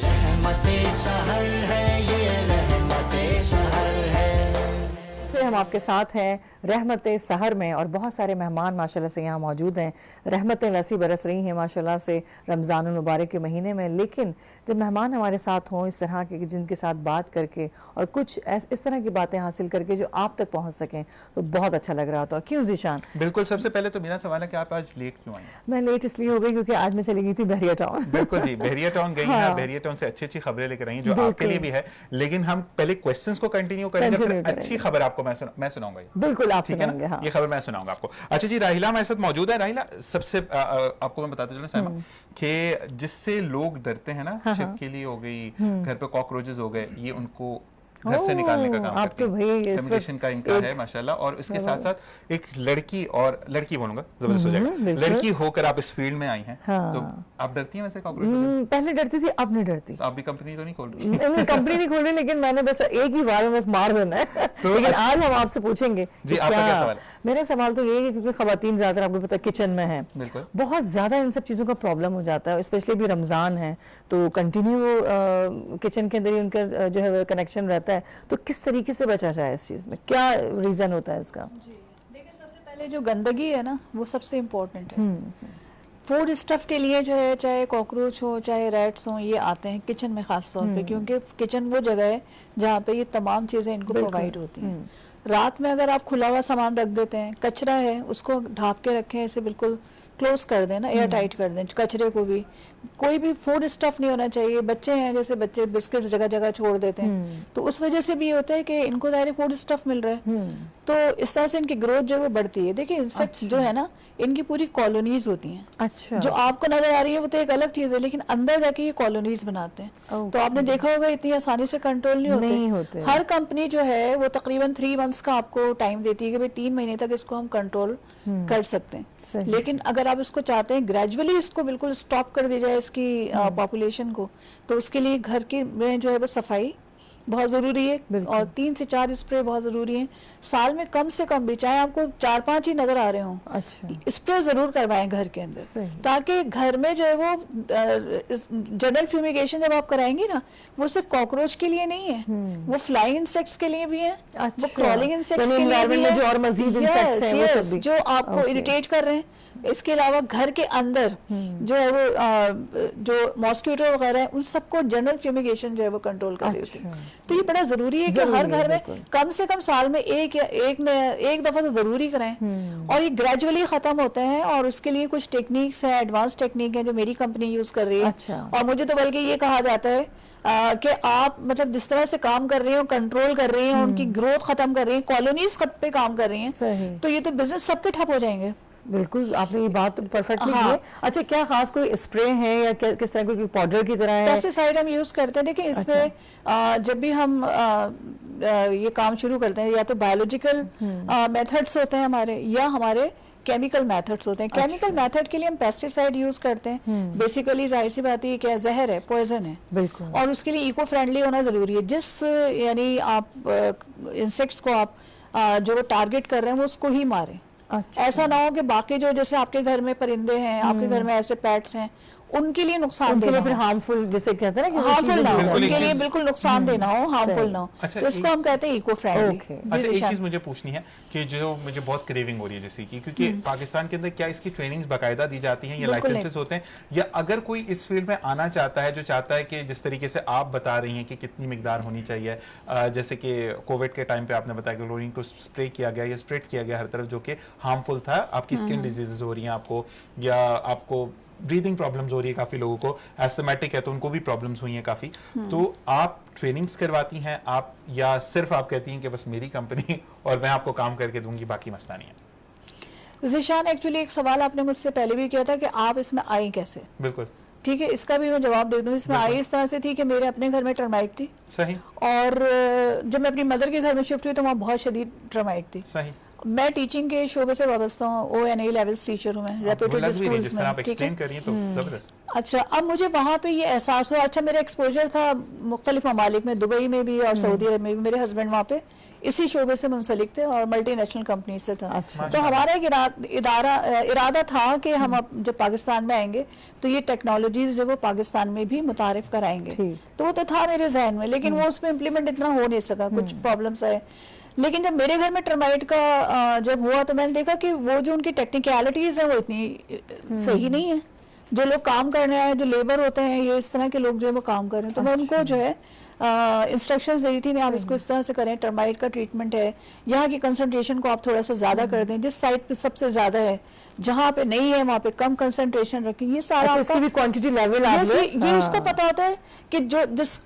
رحمت سحر ہے یہ رحمت سحر ہے. ہم آپ کے ساتھ ہیں رحمت سحر میں اور بہت سارے مہمان ماشاءاللہ سے یہاں موجود ہیں. رحمتیں ویسی برس رہی ہیں ماشاءاللہ سے رمضان المبارک کے مہینے میں, لیکن جب مہمان ہمارے ساتھ ہوں اس طرح کے جن کے ساتھ بات کر کے اور کچھ اس طرح کی باتیں حاصل کر کے جو آپ تک پہنچ سکیں تو بہت اچھا لگ رہا تھا. کیوں ذیشان؟ بالکل. سب سے پہلے تو میرا سوال ہے کہ آپ آج لیٹ کیوں آئیں؟ میں لیٹ اس لیے ہو گئی کیونکہ آج میں چلی گئی تھی بحریہ ٹاؤن. بالکل جی, بحریہ ٹاؤن گئی ہیں. بحریہ ٹاؤن سے اچھی اچھی خبریں لے کر رہی ہیں جو آپ کے لیے بھی ہے, لیکن ہم پہلے کوسچنز کو کنٹینیو کریں گے, پھر اچھی خبر آپ کو میں سناؤں گا. بالکل آپ سنائیں گے. یہ خبر میں سناؤں گا آپ کو. اچھا جی, راحیلہ ہمارے ساتھ موجود ہے. راحیلہ, سب سے آپ کو میں بتاتا چلوں سائمہ کہ جس سے لوگ ڈرتے ہیں نا, چھپکلی ہو گئی, گھر پہ کاکروچز ہو گئے, یہ ان کو گھر سے نکالنے کا کام کرتی ہے. فیمینیشن کا ان کا ہے ماشاءاللہ. اور اس کے ساتھ ساتھ ایک لڑکی, اور لڑکی بولوں گا زبردست ہو جائے گا, لڑکی ہو کر آپ اس فیلڈ میں آئی ہیں, تو آپ ڈرتی ہیں ویسے کاکروچ؟ پہلے ڈرتی تھی, اب نہیں ڈرتی. آپ بھی کمپنی تو نہیں کھول رہی؟ نہیں, کمپنی نہیں کھول رہی, لیکن میں نے بس ایک ہی بار میں بس مار دینا ہے. لیکن آج ہم آپ سے پوچھیں گے جی, آپ کا کیا سوال ہے؟ میرا سوال تو یہ ہے کیونکہ خواتین زیادہ تر آپ کو پتا کچن میں ہیں, بہت زیادہ ان سب چیزوں کا پرابلم ہو جاتا ہے, اسپیشلی ابھی رمضان ہے تو کنٹینیو کچن کے اندر ہی ان کا جو ہے کنیکشن رہتا ہے, تو کس طریقے سے بچا جائے اس چیز میں, کیا ریزن ہوتا ہے اس کا؟ جی دیکھیں, سب سے پہلے جو گندگی ہے نا وہ سب سے امپورٹنٹ ہے. فوڈ اسٹف کے لیے جو ہے, چاہے کاکروچ ہو چاہے ریٹس ہوں, یہ آتے ہیں کچن میں خاص طور پہ, کیونکہ کچن وہ جگہ ہے جہاں پہ یہ تمام چیزیں ان کو پرووائڈ ہوتی ہیں. رات میں اگر آپ کھلا ہوا سامان رکھ دیتے ہیں, کچرا ہے اس کو ڈھانپ کے رکھیں, اسے بالکل کلوز کر دیں نا, ایئر ٹائٹ کر دیں. کچرے کو بھی, کوئی بھی فوڈ اسٹف نہیں ہونا چاہیے. بچے ہیں, جیسے بچے بسکٹ جگہ جگہ چھوڑ دیتے ہیں, تو اس وجہ سے بھی یہ ہوتا ہے کہ ان کو ظاہر فوڈ اسٹف مل رہا ہے, تو اس طرح سے ان کی گروتھ جو ہے وہ بڑھتی ہے. دیکھیں انسیکٹس جو ہے نا, ان کی پوری کالونیز ہوتی ہیں. اچھا, جو آپ کو نظر آ رہی ہے وہ تو ایک الگ چیز ہے, لیکن اندر جا کے یہ کالونیز بناتے ہیں. تو آپ نے دیکھا ہوگا اتنی آسانی سے کنٹرول نہیں ہوتے. ہر کمپنی جو ہے وہ تقریباً 3 months کا آپ کو ٹائم دیتی ہے کہ 3 مہینے تک اس کو ہم کنٹرول کر سکتے ہیں. لیکن اگر آپ اس کو چاہتے ہیں گریجولی اس کو بالکل سٹاپ کر دی جائے اس کی پاپولیشن کو, تو اس کے لیے گھر کی میں جو ہے وہ صفائی بہت ضروری ہے, اور 3 سے 4 اسپرے بہت ضروری ہیں سال میں کم سے کم بھی, چاہے آپ کو 4-5 ہی نظر آ رہے ہوں, اچھا اسپرے ضرور کروائیں گھر کے اندر, تاکہ گھر میں جو ہے وہ جنرل فیومیگیشن جب آپ کرائیں گی نا, وہ صرف کاکروچ کے لیے نہیں ہے, وہ فلائنگ انسیکٹس کے لیے بھی ہے, وہ کرالنگ انسیکٹس کے لیے بھی ہے, جو اور مزید انسیکٹس ہیں وہ سب بھی جو آپ کو اریٹیٹ کر رہے ہیں. اس کے علاوہ گھر کے اندر جو ہے وہ جو ماسکیٹو وغیرہ ہیں ان سب کو جنرل فیومیگیشن جو ہے وہ کنٹرول کر رہی ہوتی ہے. تو یہ بڑا ضروری ہے کہ ہر گھر میں کم سے کم سال میں ایک دفعہ تو ضروری کریں, اور یہ گریجولی ختم ہوتے ہیں, اور اس کے لیے کچھ ٹیکنیکس ہیں, ایڈوانس ٹیکنیک ہیں جو میری کمپنی یوز کر رہی ہے, اور مجھے تو بلکہ یہ کہا جاتا ہے کہ آپ مطلب جس طرح سے کام کر رہی ہیں, کنٹرول کر رہی ہیں, ان کی گروتھ ختم کر رہی ہیں, کالونیز خط پہ کام کر رہی ہیں, تو یہ تو بزنس سب کے ٹھپ ہو جائیں گے. بالکل آپ نے یہ بات پرفیکٹلی کی ہے. اچھا کیا خاص کوئی اسپرے ہیں یا کس طرح کوئی پاؤڈر کی طرح ہے؟ پیسٹی سائڈ ہم یوز کرتے ہیں. دیکھیں اس میں جب بھی ہم یہ کام شروع کرتے ہیں, یا تو بایولوجیکل میتھڈس ہوتے ہیں ہمارے, یا ہمارے کیمیکل میتھڈس ہوتے ہیں. کیمیکل میتھڈ کے لیے ہم پیسٹی سائڈ یوز کرتے ہیں. بیسیکلی ظاہر سی بات ہے کہ زہر ہے, پوائزن ہے, بالکل, اور اس کے لیے ایکو فرینڈلی ہونا ضروری ہے. جس یعنی آپ انسیکٹس کو آپ جو وہ ٹارگٹ کر رہے ہیں وہ اس کو ہی ماریں. ایسا نہ ہو کہ باقی جو جیسے آپ کے گھر میں پرندے ہیں, آپ کے گھر میں ایسے پیٹس ہیں, ان کے لیے نقصان دہ پھر ہارمفل جسے کہتے ہیں نا, ہارمفل نہ ہو, ان کے لیے بالکل نقصان دہ نہ ہو, ہارمفل نہ ہو, تو اس کو ہم کہتے ہیں ایکو فرینڈلی. اچھا ایک چیز مجھے پوچھنی ہے کہ جو مجھے بہت کریونگ ہو رہی ہے جیسے کیونکہ پاکستان کے اندر کیا اس کی ٹریننگز باقاعدہ دی جاتی ہیں یا لائسنسز ہوتے ہیں, یا اگر کوئی اس فیلڈ میں آنا چاہتا ہے جو چاہتا ہے کہ جس طریقے سے آپ بتا رہی ہیں کہ کتنی مقدار ہونی چاہیے, جیسے کہ کووڈ کے ٹائم پہ آپ نے بتایا کہ کلورین کو اسپرے کیا گیا یا اسپریڈ کیا گیا ہر طرف, جو کہ ہارمفل تھا, آپ کی اسکن ڈیزیزز ہو رہی ہیں آپ کو, یا آپ کو بریدنگ پرابلمز ہو رہی ہے, کافی لوگوں کو ایستھمیٹک ہے تو ان کو بھی پرابلمز ہوئی ہیں کافی, تو آپ ٹریننگز کرواتی ہیں آپ, یا صرف آپ کہتی ہیں کہ بس میری کمپنی اور میں آپ کو کام کر کے دوں گی, باقی مسئلہ نہیں ہے؟ ذیشان ایکچولی ایک سوال آپ نے مجھ سے پہلے بھی کیا تھا کہ آپ اس میں آئی کیسے. بالکل ٹھیک ہے, اس کا بھی میں جواب دے دوں. اس میں آئی اس طرح سے تھی کہ میرے اپنے گھر میں ٹرمائٹ تھی, صحیح, اور جب میں اپنی مدر کے گھر میں شفٹ ہوئی تو وہاں بہت شدید ٹرمائٹ تھی. صحیح. میں ٹیچنگ کے شعبے سے وابستہ ہوں, ONA لیولز ٹیچر ہوں میں ریپیوٹیڈ اسکولز میں. ٹھیک ہے, اچھا اب مجھے وہاں پہ یہ احساس ہوا. اچھا میرا ایکسپوجر تھا مختلف ممالک میں, دبئی میں بھی اور سعودی عرب میں بھی. میرے ہسبینڈ وہاں پہ اسی شعبے سے منسلک تھے اور ملٹی نیشنل کمپنی سے تھا. تو ہمارا ایک ارادہ تھا کہ ہم جب پاکستان میں آئیں گے تو یہ ٹیکنالوجیز جو وہ پاکستان میں بھی متعارف کرائیں گے. تو وہ تو تھا میرے ذہن میں, لیکن وہ اس میں امپلیمنٹ اتنا ہو نہیں سکا, کچھ پرابلمس آئے. لیکن جب میرے گھر میں ٹرمائٹ کا جب ہوا تو میں نے دیکھا کہ وہ جو ان کی ٹیکنیکلٹیز ہیں وہ اتنی صحیح نہیں ہے. جو لوگ کام کرنے آئے, جو لیبر ہوتے ہیں, یہ اس طرح کے لوگ جو ہے وہ کام کر رہے ہیں, تو میں ان کو جو ہے انسٹرکشنز دے رہی تھی, آپ اس کو اس طرح سے کریں, ٹرمائٹ کا ٹریٹمنٹ ہے, یہاں کی کنسنٹریشن کو آپ تھوڑا سا زیادہ کر دیں, جس سائٹ پہ سب سے زیادہ ہے, جہاں پہ نہیں ہے وہاں پہ کم کنسنٹریشن رکھیں. یہ سارا اس کی بھی کوانٹٹی لیول یہ اس کو پتا ہوتا ہے کہ جو جس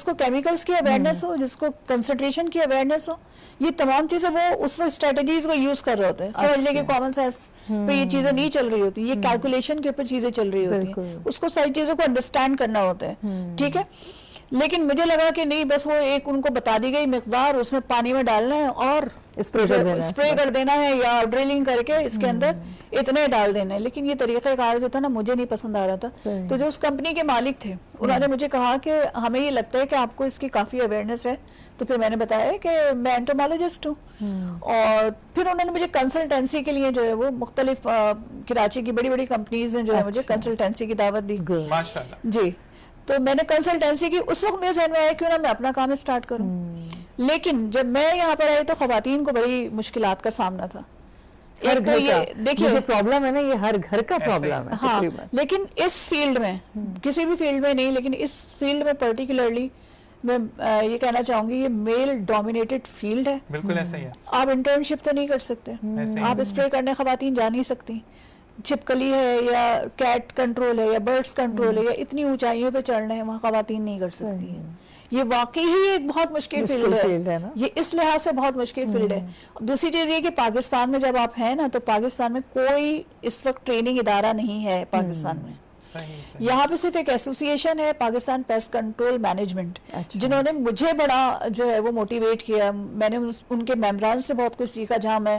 کو کیمیکلز کی اویئرنیس ہو, جس کو کنسنٹریشن کی اویئرنیس ہو, یہ تمام چیزیں وہ اس میں اسٹریٹجیز کو یوز کر رہے ہوتے ہیں. سمجھنے کے کامن سینس پہ یہ چیزیں نہیں چل رہی ہوتی, یہ کیلکولیشن کے اوپر چیزیں چل رہی ہوتی ہیں, اس کو ساری چیزوں کو انڈرسٹینڈ کرنا ہوتا ہے. ٹھیک ہے, لیکن مجھے لگا کہ نہیں, بس وہ ایک ان کو بتا دی گئی مقدار, اس میں پانی میں ڈالنا ہے اور اسپرے کر دینا ہے, یا ڈرلنگ کر کے اس کے اندر اتنے ڈال دینا ہے. لیکن یہ طریقہ کار جو تھا نا مجھے نہیں پسند آ رہا تھا. تو جو اس کمپنی کے مالک تھے انہوں نے مجھے کہا کہ ہمیں یہ لگتا ہے کہ آپ کو اس کی کافی اویئرنیس ہے. تو پھر میں نے بتایا کہ میں انٹومالوجسٹ ہوں, اور پھر انہوں نے مجھے کنسلٹینسی کے لیے جو ہے وہ مختلف کراچی کی بڑی بڑی کمپنیز نے جو ہے مجھے کنسلٹینسی کی دعوت دی. ماشاءاللہ. جی, تو میں نے کنسلٹینسی کی. اس وقت میرے ذہن میں آیا کیوں نہ میں اپنا کام اسٹارٹ کروں. لیکن جب میں یہاں پر آئی تو خواتین کو بڑی مشکلات کا سامنا تھا. دیکھیے پرابلم ہے نا, یہ ہر گھر کا پرابلم ہے. ہاں, لیکن اس فیلڈ میں, کسی بھی فیلڈ میں نہیں, لیکن اس فیلڈ میں پرٹیکولرلی میں یہ کہنا چاہوں گی, یہ میل ڈومینیٹڈ فیلڈ ہے. بالکل ایسا ہی ہے. آپ انٹرنشپ تو نہیں کر سکتے, آپ اسپرے کرنے خواتین جا نہیں سکتی. چھپکلی ہے یا کیٹ کنٹرول ہے یا برڈز کنٹرول ہے یا اتنی اونچائیوں پہ چڑھنا ہے, وہاں خواتین نہیں کر سکتی ہیں. یہ واقعی ہی ایک بہت مشکل فیلڈ ہے, یہ اس لحاظ سے بہت مشکل فیلڈ ہے. دوسری چیز یہ کہ پاکستان میں جب آپ ہیں نا, تو پاکستان میں کوئی اس وقت ٹریننگ ادارہ نہیں ہے پاکستان میں. یہاں پہ صرف ایک ایسوسیشن ہے, پاکستان پیسٹ کنٹرول مینجمنٹ, جنہوں نے مجھے بڑا جو ہے وہ موٹیویٹ کیا. میں نے ان کے ممبران سے بہت کچھ سیکھا, جہاں میں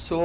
100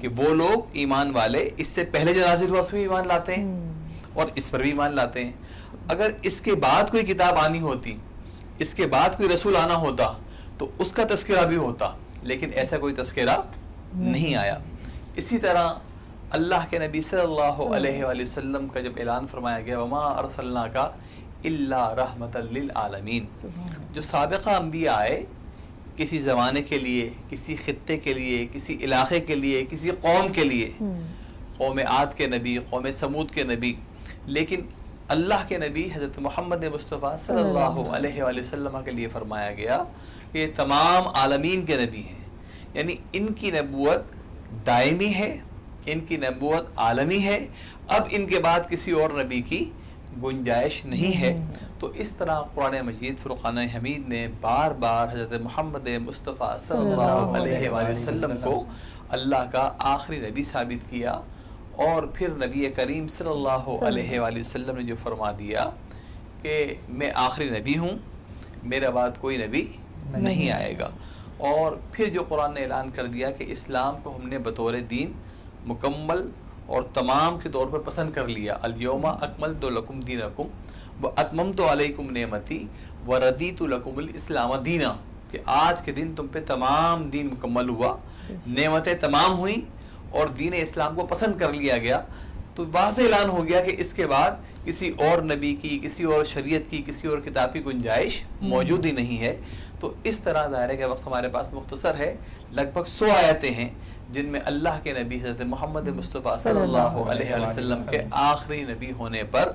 کہ وہ لوگ ایمان والے اس سے پہلے جو نازل ہوا اس پہ بھی ایمان لاتے ہیں اور اس پر بھی ایمان لاتے ہیں. اگر اس کے بعد کوئی کتاب آنی ہوتی, اس کے بعد کوئی رسول آنا ہوتا تو اس کا تذکرہ بھی ہوتا, لیکن ایسا کوئی تذکرہ نہیں آیا. اسی طرح اللہ کے نبی صلی اللہ علیہ وآلہ وسلم کا جب اعلان فرمایا گیا وما ارسلناک الا رحمۃ للعالمین, جو سابقہ انبیاء آئے کسی زمانے کے لیے, کسی خطے کے لیے, کسی علاقے کے لیے, کسی قوم کے لیے, قوم عاد کے نبی, قوم سمود کے نبی, لیکن اللہ کے نبی حضرت محمد مصطفیٰ صلی اللہ علیہ وآلہ وسلم کے لیے فرمایا گیا کہ یہ تمام عالمین کے نبی ہیں, یعنی ان کی نبوت دائمی ہے, ان کی نبوت عالمی ہے, اب ان کے بعد کسی اور نبی کی گنجائش نہیں ہے. تو اس طرح قرآن مجید فرقان حمید نے بار بار حضرت محمد مصطفیٰ صلی اللہ علیہ وآلہ وسلم کو اللہ کا آخری نبی ثابت کیا, اور پھر نبی کریم صلی اللہ علیہ وآلہ وسلم نے جو فرما دیا کہ میں آخری نبی ہوں, میرے بعد کوئی نبی نہیں آئے گا. اور پھر جو قرآن نے اعلان کر دیا کہ اسلام کو ہم نے بطور دین مکمل اور تمام کے طور پر پسند کر لیا, الیوم اکملت لکم دینکم واتممت علیکم نعمتی وردیت لکم الاسلام دینا, کہ آج کے دن تم پہ تمام دین مکمل ہوا, نعمتیں تمام ہوئیں اور دین اسلام کو پسند کر لیا گیا. تو واضح اعلان ہو گیا کہ اس کے بعد کسی اور نبی کی, کسی اور شریعت کی, کسی اور کتاب کی گنجائش موجود ہی نہیں ہے. تو اس طرح ظاہر ہے کہ وقت ہمارے پاس مختصر ہے, لگ بھگ 100 آیتیں ہیں جن میں اللہ کے نبی حضرت محمد مصطفیٰ صلی اللہ علیہ وسلم کے آخری نبی ہونے پر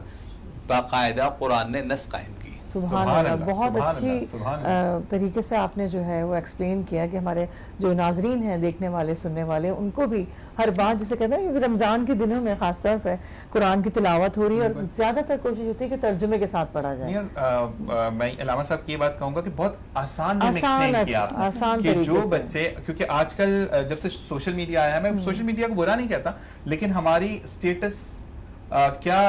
باقاعدہ قرآن نے نص قائم کی. سبحان اللہ, بہت اچھی طریقے سے آپ نے جو ہے وہ ایکسپلین کیا کہ ہمارے جو ناظرین ہیں, دیکھنے والے, سننے والے, ان کو بھی ہر بات جسے کہتے ہیں کیونکہ رمضان کے دنوں میں خاص طور پہ قرآن کی تلاوت ہو رہی ہے اور زیادہ تر کوشش ہوتی ہے کہ ترجمے کے ساتھ پڑھا جائے. میں علامہ صاحب کی یہ بات کہوں گا کہ بہت آسان ایکسپلین کیا آپ نے, کہ جو بچے, کیونکہ آج کل جب سے سوشل میڈیا آیا ہے, میں سوشل میڈیا کو برا نہیں کہتا, لیکن ہماری اسٹیٹس کیا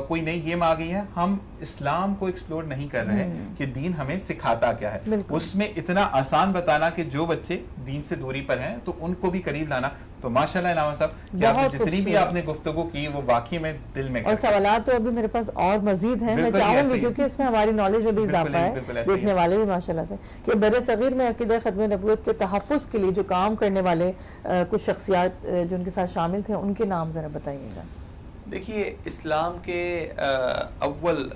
کوئی نئی گیم آ گئی ہے, ہم اسلام کو ایکسپلور نہیں کر رہے ہیں کہ دین ہمیں سکھاتا کیا ہے. اس میں اتنا آسان بتانا کہ جو بچے دین سے دوری پر ہیں تو ان کو بھی قریب لانا. تو ماشاءاللہ علامہ صاحب کہ آپ نے جتنی بھی آپ نے گفتگو کی وہ واقعی میں دل میں, اور سوالات تو ابھی میرے پاس اور مزید ہیں, میں چاہوں گی کیونکہ اس میں ہماری نالج میں بھی اضافہ ہے, دیکھنے والے بھی ماشاءاللہ سے, کہ بر صغیر میں عقیدہ ختم نبوت کے تحفظ کے لیے جو کام کرنے والے کچھ شخصیات جو ان کے ساتھ شامل تھے, ان کے نام ذرا بتائیے گا. دیکھیے, اسلام کے اول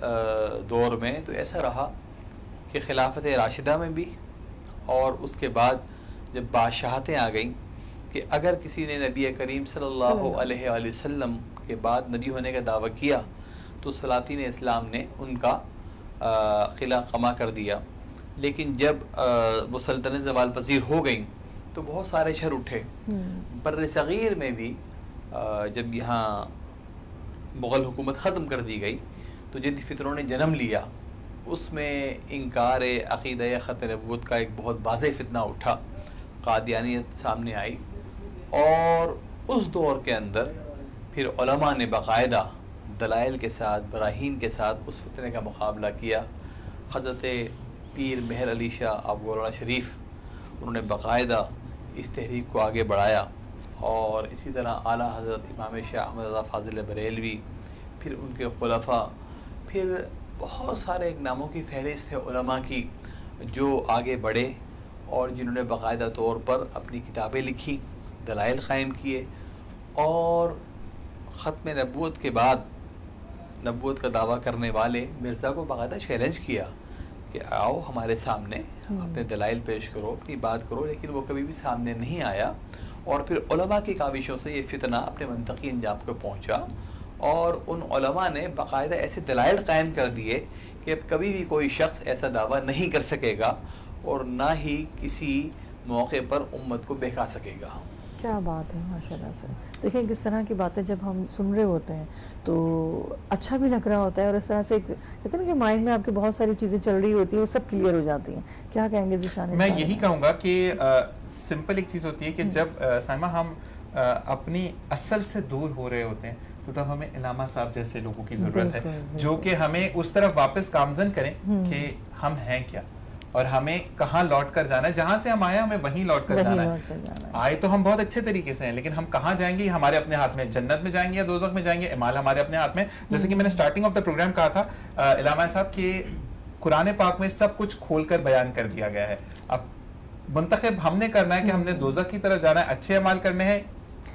دور میں تو ایسا رہا کہ خلافت راشدہ میں بھی اور اس کے بعد جب بادشاہتیں آ گئیں کہ اگر کسی نے نبی کریم صلی اللہ علیہ وآلہ وسلم کے بعد نبی ہونے کا دعویٰ کیا تو سلاطین اسلام نے ان کا قلعہ قمع کر دیا. لیکن جب وہ سلطنت زوال پذیر ہو گئیں تو بہت سارے شر اٹھے. بر صغیر میں بھی جب یہاں مغل حکومت ختم کر دی گئی تو جن فتنوں نے جنم لیا اس میں انکار عقیدہ ختم نبوت کا ایک بہت واضح فتنہ اٹھا, قادیانیت سامنے آئی, اور اس دور کے اندر پھر علماء نے باقاعدہ دلائل کے ساتھ, براہین کے ساتھ اس فتنے کا مقابلہ کیا. حضرت پیر مہر علی شاہ ابو شریف انہوں نے باقاعدہ اس تحریک کو آگے بڑھایا, اور اسی طرح اعلیٰ حضرت امام شاہ احمد رضا فاضل بریلوی, پھر ان کے خلفاء, پھر بہت سارے ایک ناموں کی فہرست ہے علماء کی جو آگے بڑھے اور جنہوں نے باقاعدہ طور پر اپنی کتابیں لکھی, دلائل قائم کیے, اور ختم نبوت کے بعد نبوت کا دعویٰ کرنے والے مرزا کو باقاعدہ چیلنج کیا کہ آؤ ہمارے سامنے اپنے دلائل پیش کرو, اپنی بات کرو, لیکن وہ کبھی بھی سامنے نہیں آیا. اور پھر علماء کی کاوشوں سے یہ فتنہ اپنے منطقی انجام کو پہنچا, اور ان علماء نے باقاعدہ ایسے دلائل قائم کر دیے کہ اب کبھی بھی کوئی شخص ایسا دعویٰ نہیں کر سکے گا اور نہ ہی کسی موقع پر امت کو بہکا سکے گا. کیا بات ہے ماشاءاللہ سے. دیکھیں کس طرح کی باتیں جب ہم سن رہے ہوتے ہیں تو اچھا بھی لگ رہا ہوتا ہے, اور اس طرح سے کہتے ہیں کہ مائنڈ میں آپ کے بہت ساری چیزیں چل رہی ہوتی ہیں, وہ سب کلیئر ہو جاتی ہیں. کیا کہیں گے ذیشان؟ میں یہی کہوں گا کہ سمپل ایک چیز ہوتی ہے کہ جب سائمہ ہم اپنی اصل سے دور ہو رہے ہوتے ہیں تو تب ہمیں علامہ صاحب جیسے لوگوں کی ضرورت ہے جو کہ ہمیں اس طرف واپس گامزن کریں کہ ہم ہیں کیا. اور ہمیں کہاں لوٹ کر جانا ہے. جہاں سے ہم آئے ہمیں وہیں لوٹ کر جانا ہے. آئے تو ہم بہت اچھے طریقے سے ہیں, لیکن ہم کہاں جائیں گے یہ ہمارے اپنے ہاتھ میں. جنت میں جائیں گے یا دوزخ میں جائیں گے, اعمال ہمارے اپنے ہاتھ میں. جیسے کہ میں نے سٹارٹنگ آف دا پروگرام کہا تھا علامہ صاحب کہ قرآن پاک میں سب کچھ کھول کر بیان کر دیا گیا ہے. اب منتخب ہم نے کرنا ہے کہ ہم نے دوزخ کی طرف جانا ہے, اچھے اعمال کرنے ہیں,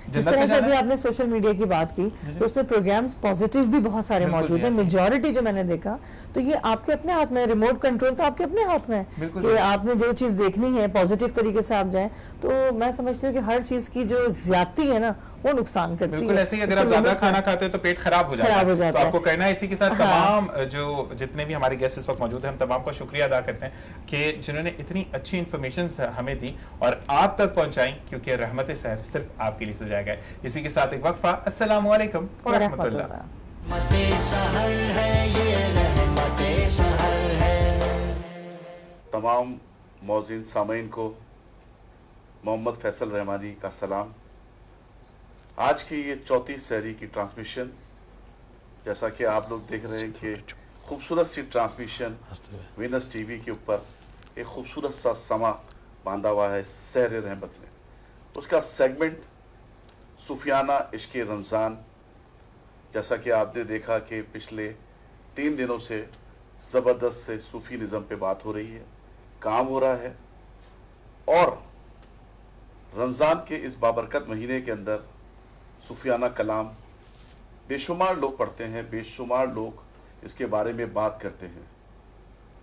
جس طرح سے ابھی آپ نے سوشل میڈیا کی بات کی تو اس میں پروگرامز پازیٹیو بھی بہت سارے موجود ہیں. میجورٹی جو میں نے دیکھا تو یہ آپ کے اپنے ہاتھ میں, ریموٹ کنٹرول تو آپ کے اپنے ہاتھ میں ہے کہ آپ نے جو چیز دیکھنی ہے پازیٹیو طریقے سے آپ جائیں. تو میں سمجھتی ہوں کہ ہر چیز کی جو زیادتی ہے نا وہ نقصان کرتی ہے. بالکل ایسے ہی اگر آپ زیادہ کھانا کھاتے ہیں تو پیٹ خراب ہو جاتا ہے. تو آپ کو کرنا ہے اسی کے ساتھ تمام جو جتنے بھی ہمارے گیسٹ اس وقت موجود ہیں ہم تمام کو شکریہ ادا کرتے ہیں کہ جنہوں نے اتنی اچھی انفارمیشن ہمیں دی اور آپ تک پہنچائیں, کیونکہ رحمت سحر صرف آپ کے لیے سجایا گیا ہے. اسی کے ساتھ ایک وقفہ. السلام علیکم ورحمۃ اللہ. رحمت سحر ہے یہ رحمت سحر ہے. تمام موزین سامعین کو محمد فیصل رحمانی کا سلام. آج کی یہ چوتھی سحری کی ٹرانسمیشن, جیسا کہ آپ لوگ دیکھ رہے ہیں کہ خوبصورت سی ٹرانسمیشن وینس ٹی وی کے اوپر ایک خوبصورت سا سما باندھا ہوا ہے سحر رحمت میں. اس کا سیگمنٹ صوفیانہ عشق رمضان. جیسا کہ آپ نے دیکھا کہ پچھلے 3 دنوں سے زبردست سے صوفی نظم پہ بات ہو رہی ہے, کام ہو رہا ہے, اور رمضان کے اس بابرکت مہینے کے اندر صوفیانہ کلام بے شمار لوگ پڑھتے ہیں, بے شمار لوگ اس کے بارے میں بات کرتے ہیں.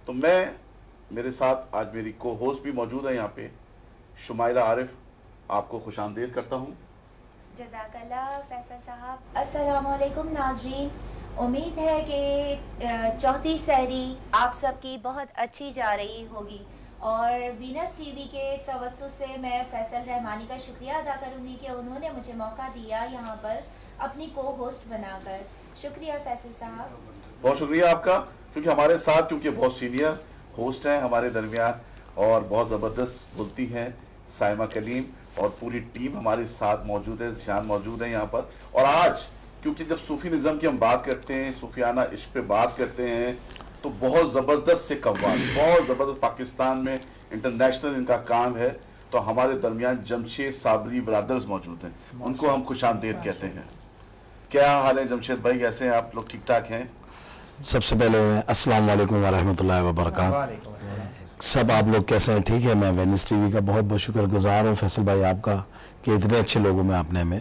تو میرے ساتھ آج میری کو ہوسٹ بھی موجود ہے یہاں پہ, شمائرہ عارف. آپ کو خوش آمدید کرتا ہوں. جزاک اللہ فیصل صاحب. السلام علیکم ناظرین. امید ہے کہ چوتھی سحری آپ سب کی بہت اچھی جا رہی ہوگی, اور وینس ٹی وی کے توسط سے میں فیصل رحمانی کا شکریہ ادا کروں گی کہ انہوں نے مجھے موقع دیا یہاں پر اپنی کو ہوسٹ بنا کر. شکریہ فیصل صاحب. بہت شکریہ آپ کا, کیونکہ ہمارے ساتھ کیونکہ بہت سینئر ہوسٹ ہیں ہمارے درمیان اور بہت زبردست بولتی ہیں سائمہ کلیم, اور پوری ٹیم ہمارے ساتھ موجود ہے, ذیشان موجود ہیں یہاں پر. اور آج کیونکہ جب صوفی نظم کی ہم بات کرتے ہیں, صوفیانہ عشق پہ بات کرتے ہیں, تو بہت زبردست سے قوال, بہت زبردست پاکستان میں انٹرنیشنل ان کا کام ہے. تو ہمارے درمیان جمشید صابری برادرز موجود ہیں, ان کو ہم خوش آمدید کہتے ہیں. کیا حال ہے جمشید بھائی, کیسے ہیں آپ لوگ؟ ٹھیک ٹھاک ہیں؟ سب سے پہلے السلام علیکم ورحمۃ اللہ وبرکاتہ. سب آپ لوگ کیسے ہیں؟ ٹھیک ہے. میں وینس ٹی وی کا بہت بہت شکر گزار ہوں فیصل بھائی آپ کا کہ اتنے اچھے لوگوں میں آپ نے ہمیں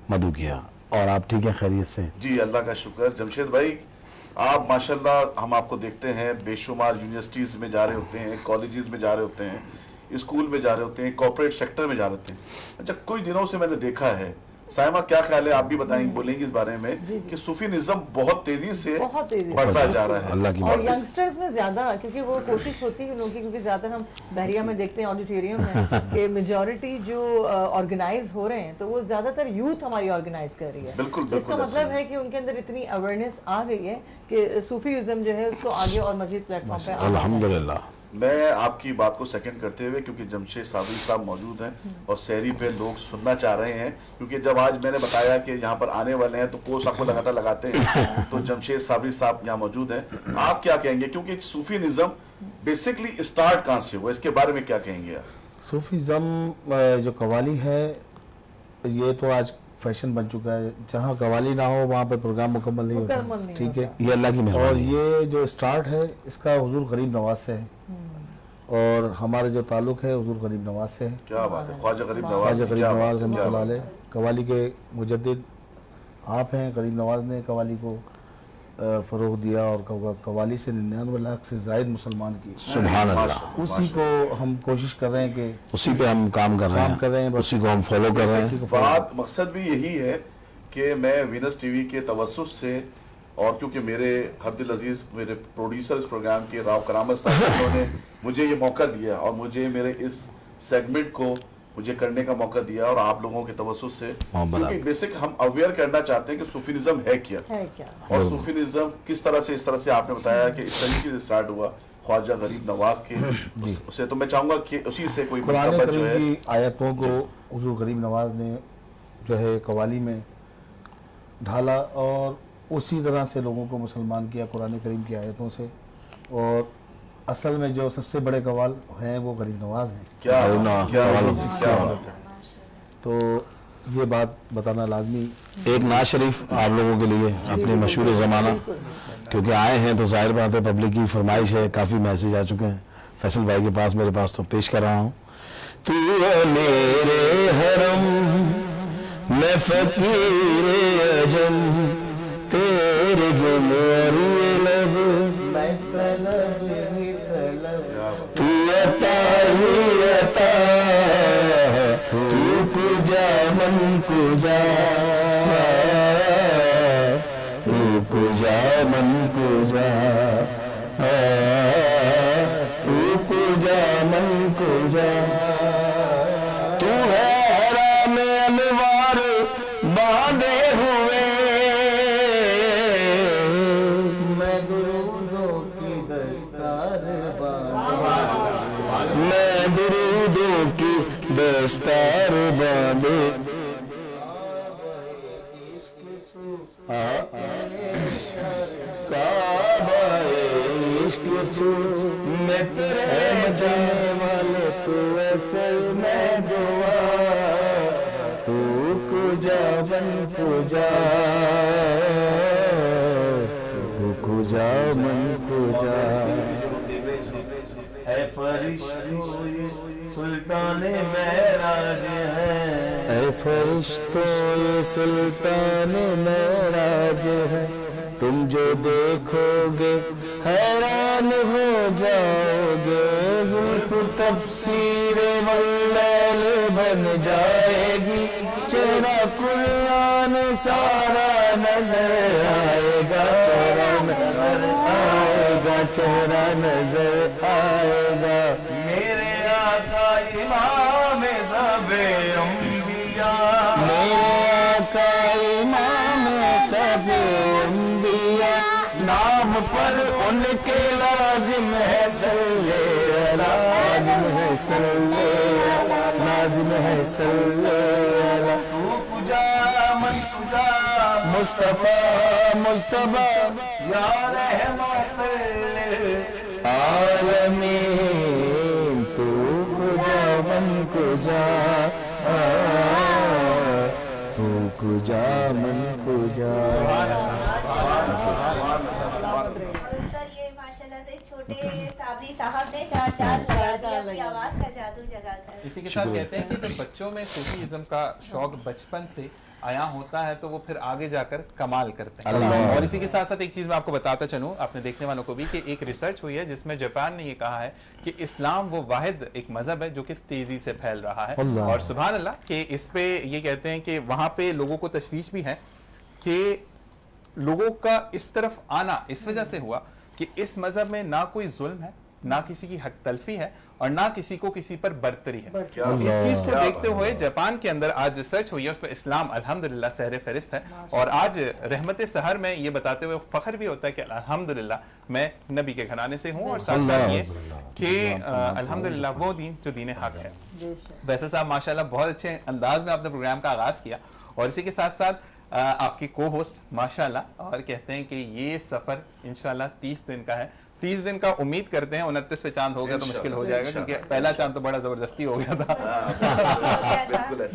مدعو کیا. اور آپ ٹھیک ہیں, خیریت سے؟ جی اللہ کا شکر. جمشید بھائی آپ ماشاءاللہ ہم آپ کو دیکھتے ہیں بے شمار یونیورسٹیز میں جا رہے ہوتے ہیں, کالجز میں جا رہے ہوتے ہیں, اسکول میں جا رہے ہوتے ہیں, کارپوریٹ سیکٹر میں جا رہے ہوتے ہیں. اچھا کچھ دنوں سے میں نے دیکھا ہے, سائمہ کیا خیال ہے, آپ بھی بتائیں, بولیں گے اس بارے میں کہ صوفی نظم بہت تیزی سے بڑھتا جا رہا ہے, اللہ کی اور ینگسٹرز میں زیادہ, کیونکہ وہ کوشش ہوتی ہے لوگوں کی, کیونکہ زیادہ ہم بحریہ میں دیکھتے ہیں آڈیٹوریم میں کہ میجورٹی جو آرگنائز ہو رہے ہیں تو وہ زیادہ تر یوتھ ہماری آرگنائز کر رہی ہے. بالکل اس کا مطلب ہے کہ ان کے اندر اتنی اویئرنیس آ گئی ہے کہ صوفیزم جو ہے اس کو آگے اور مزید پلیٹ فارم پہ الحمدللہ. میں آپ کی بات کو سیکنڈ کرتے ہوئے, کیونکہ جمشید صابری صاحب موجود ہیں اور سحری پہ لوگ سننا چاہ رہے ہیں, کیونکہ جب آج میں نے بتایا کہ یہاں پر آنے والے ہیں تو پوسٹ آپ کو لگاتار لگاتے ہیں, تو جمشید صابری صاحب یہاں موجود ہیں. آپ کیا کہیں گے, کیونکہ صوفی نظم بیسکلی اسٹارٹ کہاں سے ہوا, اس کے بارے میں کیا کہیں گے آپ؟ صوفیزم جو قوالی ہے یہ تو آج فیشن بن چکا ہے, جہاں قوالی نہ ہو وہاں پہ پروگرام مکمل نہیں ہوتا. ٹھیک ہے, یہ اللہ کی مہربانی. اور یہ جو اسٹارٹ ہے اس کا حضور غریب نواز سے ہے, اور ہمارے جو تعلق ہے حضور غریب نواز سے ہے. کیا بات ہے, خواجہ غریب نواز. خواجہ غریب نواز رحمۃ اللہ علیہ قوالی کے مجدد آپ ہیں. غریب نواز نے قوالی کو فروغ دیا اور قوالی سے 99 لاکھ سے زائد مسلمان کی. سبحان اللہ. اسی کو ہم کوشش کر رہے ہیں کہ اسی پہ ہم کام کر رہے ہیں, اسی کو ہم فالو کر رہے ہیں. بات مقصد بھی یہی ہے کہ میں وینس ٹی وی کے توسط سے, اور کیونکہ میرے عبدالعزیز میرے پروڈیوسر اس پروگرام کے راؤ کرامت صاحب, انہوں نے مجھے یہ موقع دیا اور مجھے میرے اس سیگمنٹ کو مجھے کرنے کا موقع دیا, اور آپ لوگوں کے توسط سے, کیونکہ بیسک ہم اویئر کرنا چاہتے ہیں کہ صوفی نظم ہے کیا, اور صوفی نظم کس طرح سے, اس طرح سے آپ نے بتایا کہ اس طریقے سے سٹارٹ ہوا خواجہ غریب نواز کے سے. تو میں چاہوں گا کہ اسی سے کوئی قرآن کریم کی آیتوں کو حضور غریب نواز نے جو ہے قوالی میں ڈھالا, اور اسی طرح سے لوگوں کو مسلمان کیا قرآن کریم کی آیتوں سے. اور اصل میں جو سب سے بڑے قوال ہیں وہ غریب نواز ہیں. تو یہ بات بتانا لازمی. ایک ناز شریف آپ لوگوں کے لیے اپنے مشہور زمانہ کیونکہ آئے ہیں تو ظاہر بات ہے پبلک کی فرمائش ہے, کافی میسیج آ چکے ہیں فیصل بھائی کے پاس, میرے پاس, تو پیش کر رہا ہوں. تو میرے حرم میں فقیر عجم تیرے گموری لب میں طلب ہی طلب تو عطا ہی عطا تو کجا من کجا تو کجا من کجا تو کجا من کجا تو ہے حرام انوار باندھے ہوئے میں درودوں کی دستار باندھے میں درودوں کی دستار باندھے کعبہ عشق تو میں تیرے مجانے والے تو ایسے میں دعا تو کجا من کجا تو کجا من کجا اے فرشتوں یہ سلطان معراج ہے, اے فرشتوں یہ سلطان معراج ہے, تم جو دیکھو گے حیران ہو جاؤ گے, زلف تفسیر واللیل بن جائے گی, چہرہ قرآن سارا نظر آئے گا, چہرہ نظر آئے گا, چہرہ نظر آئے گا. میرے آقا امام سب انبیاء, میرے آقا امام سب انبیاء, نام پر ان کے لازم ہے صلی لازم ہے صلی لازم ہے صلی تو کجا من کجا مصطفیٰ مصطفیٰ یا رحمت عالمین تو کجا من کجا تو کجا من کجا. اس پر یہ ماشاءاللہ سے چھوٹے صابری صاحب نے چار چال لگا دیا اپنی آواز کا جادو جگا کر. اسی کے ساتھ کہتے ہیں کہ جب بچوں میں صوفی ازم کا شوق بچپن سے آیا ہوتا ہے تو وہ پھر آگے جا کر کمال کرتے ہیں. اور اسی کے ساتھ ساتھ ایک چیز میں آپ کو بتاتا چلوں اپنے دیکھنے والوں کو بھی کہ ایک ریسرچ ہوئی ہے جس میں جاپان نے یہ کہا ہے کہ اسلام وہ واحد ایک مذہب ہے جو کہ تیزی سے پھیل رہا ہے. اور سبحان اللہ کہ اس پہ یہ کہتے ہیں کہ وہاں پہ لوگوں کو تشویش بھی ہے کہ لوگوں کا اس طرف آنا اس وجہ سے ہوا کہ اس مذہب میں نہ کوئی ظلم ہے, نہ کسی کی حق تلفی ہے, اور نہ کسی کو کسی پر برتری ہے. اس چیز کو دیکھتے ہوئے جاپان کے اندر آج ریسرچ ہوئی ہے, اس میں اسلام الحمدللہ سہر فہرست ہے. اور آج رحمت سحر میں یہ بتاتے ہوئے فخر بھی ہوتا ہے کہ الحمدللہ میں نبی کے گھرانے سے ہوں, اور ساتھ ساتھ یہ کہ الحمدللہ وہ دین جو دین حق ہے. فیصل صاحب ماشاءاللہ بہت اچھے انداز میں آپ نے پروگرام کا آغاز کیا, اور اسی کے ساتھ ساتھ آپ کی کو ہوسٹ ماشاءاللہ, اور کہتے ہیں کہ یہ سفر انشاءاللہ 30 دن کا ہے. 30 دن کا امید کرتے ہیں, 29 پہ چاند ہو گیا تو مشکل ہو جائے گا کیونکہ پہلا چاند تو بڑا زبردستی ہو گیا تھا.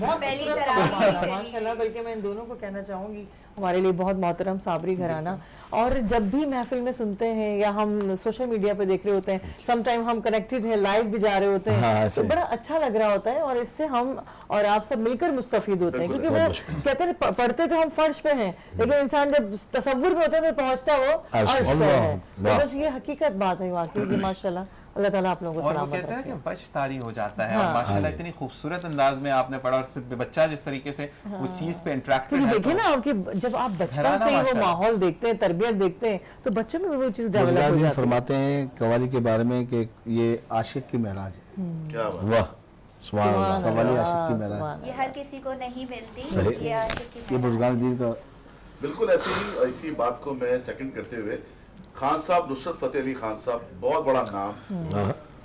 ماشاءاللہ, بلکہ میں ان دونوں کو کہنا چاہوں گی ہمارے لیے بہت محترم صابری گھرانہ, اور جب بھی محفل میں سنتے ہیں یا ہم سوشل میڈیا پہ دیکھ رہے ہوتے ہیں, سم ٹائم ہم کنیکٹڈ ہیں, لائیو بھی جا رہے ہوتے ہیں, تو بڑا اچھا لگ رہا ہوتا ہے, اور اس سے ہم اور آپ سب مل کر مستفید ہوتے ہیں. کیونکہ وہ کہتے ہیں پڑھتے تو ہم فرش پہ ہیں, لیکن انسان جب تصور میں ہوتا ہے تو پہنچتا وہ عرش پہ ہے. بس یہ حقیقت بات ہے واقعی جی, ماشاءاللہ اللہ تعالیٰ آپ لوگوں کو سلامت رکھے. اور وہ کہتے ہیں کہ وجہ طاری ہو جاتا ہے, اور ماشاءاللہ اتنی خوبصورت انداز میں آپ نے پڑھا, اور بچہ جس طریقے سے اس چیز پہ انٹریکٹڈ ہے. دیکھیں نا, آپ کی جب آپ بچپن سے ہی وہ ماحول دیکھتے ہیں, تربیت دیکھتے ہیں, تو بچوں میں وہ چیز ڈیولپ ہو جاتی ہے. فرماتے ہیں قوالی کے بارے میں کہ یہ عاشق کی معراج ہے. کیا بات, واہ سبحان اللہ, قوالی عاشق کی معراج, یہ ہر کسی کو نہیں ملتی, یہ عاشق کی یہ بزرگان دین کا. بالکل ایسی بات کو میں سیکنڈ کرتے ہوئے, خان صاحب نصرت فتح علی خان صاحب, بہت بڑا نام,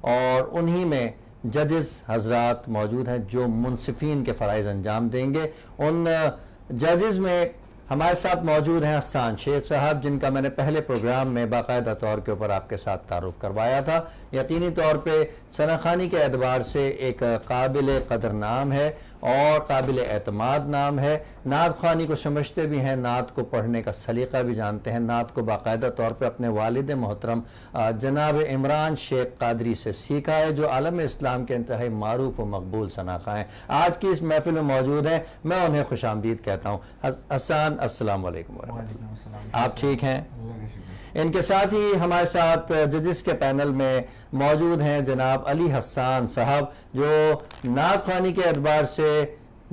اور انہی میں ججز حضرات موجود ہیں جو منصفین کے فرائض انجام دیں گے. ان ججز میں ہمارے ساتھ موجود ہیں حسان شیخ صاحب، جن کا میں نے پہلے پروگرام میں باقاعدہ طور کے اوپر آپ کے ساتھ تعارف کروایا تھا. یقینی طور پہ ثنا خوانی کے اعتبار سے ایک قابل قدر نام ہے اور قابل اعتماد نام ہے. نعت خوانی کو سمجھتے بھی ہیں، نعت کو پڑھنے کا سلیقہ بھی جانتے ہیں. نعت کو باقاعدہ طور پہ اپنے والد محترم جناب عمران شیخ قادری سے سیکھا ہے، جو عالم اسلام کے انتہائی معروف و مقبول ثنا خواں ہیں. آج کی اس محفل میں موجود ہیں، میں انہیں خوش آمدید کہتا ہوں. حسان السلام علیکم ورحمۃ اللہ. آپ ٹھیک ہیں؟ ان کے ساتھ ہی ہمارے ساتھ ججز کے پینل میں موجود ہیں جناب علی حسان صاحب، جو نعت خوانی کے اعتبار سے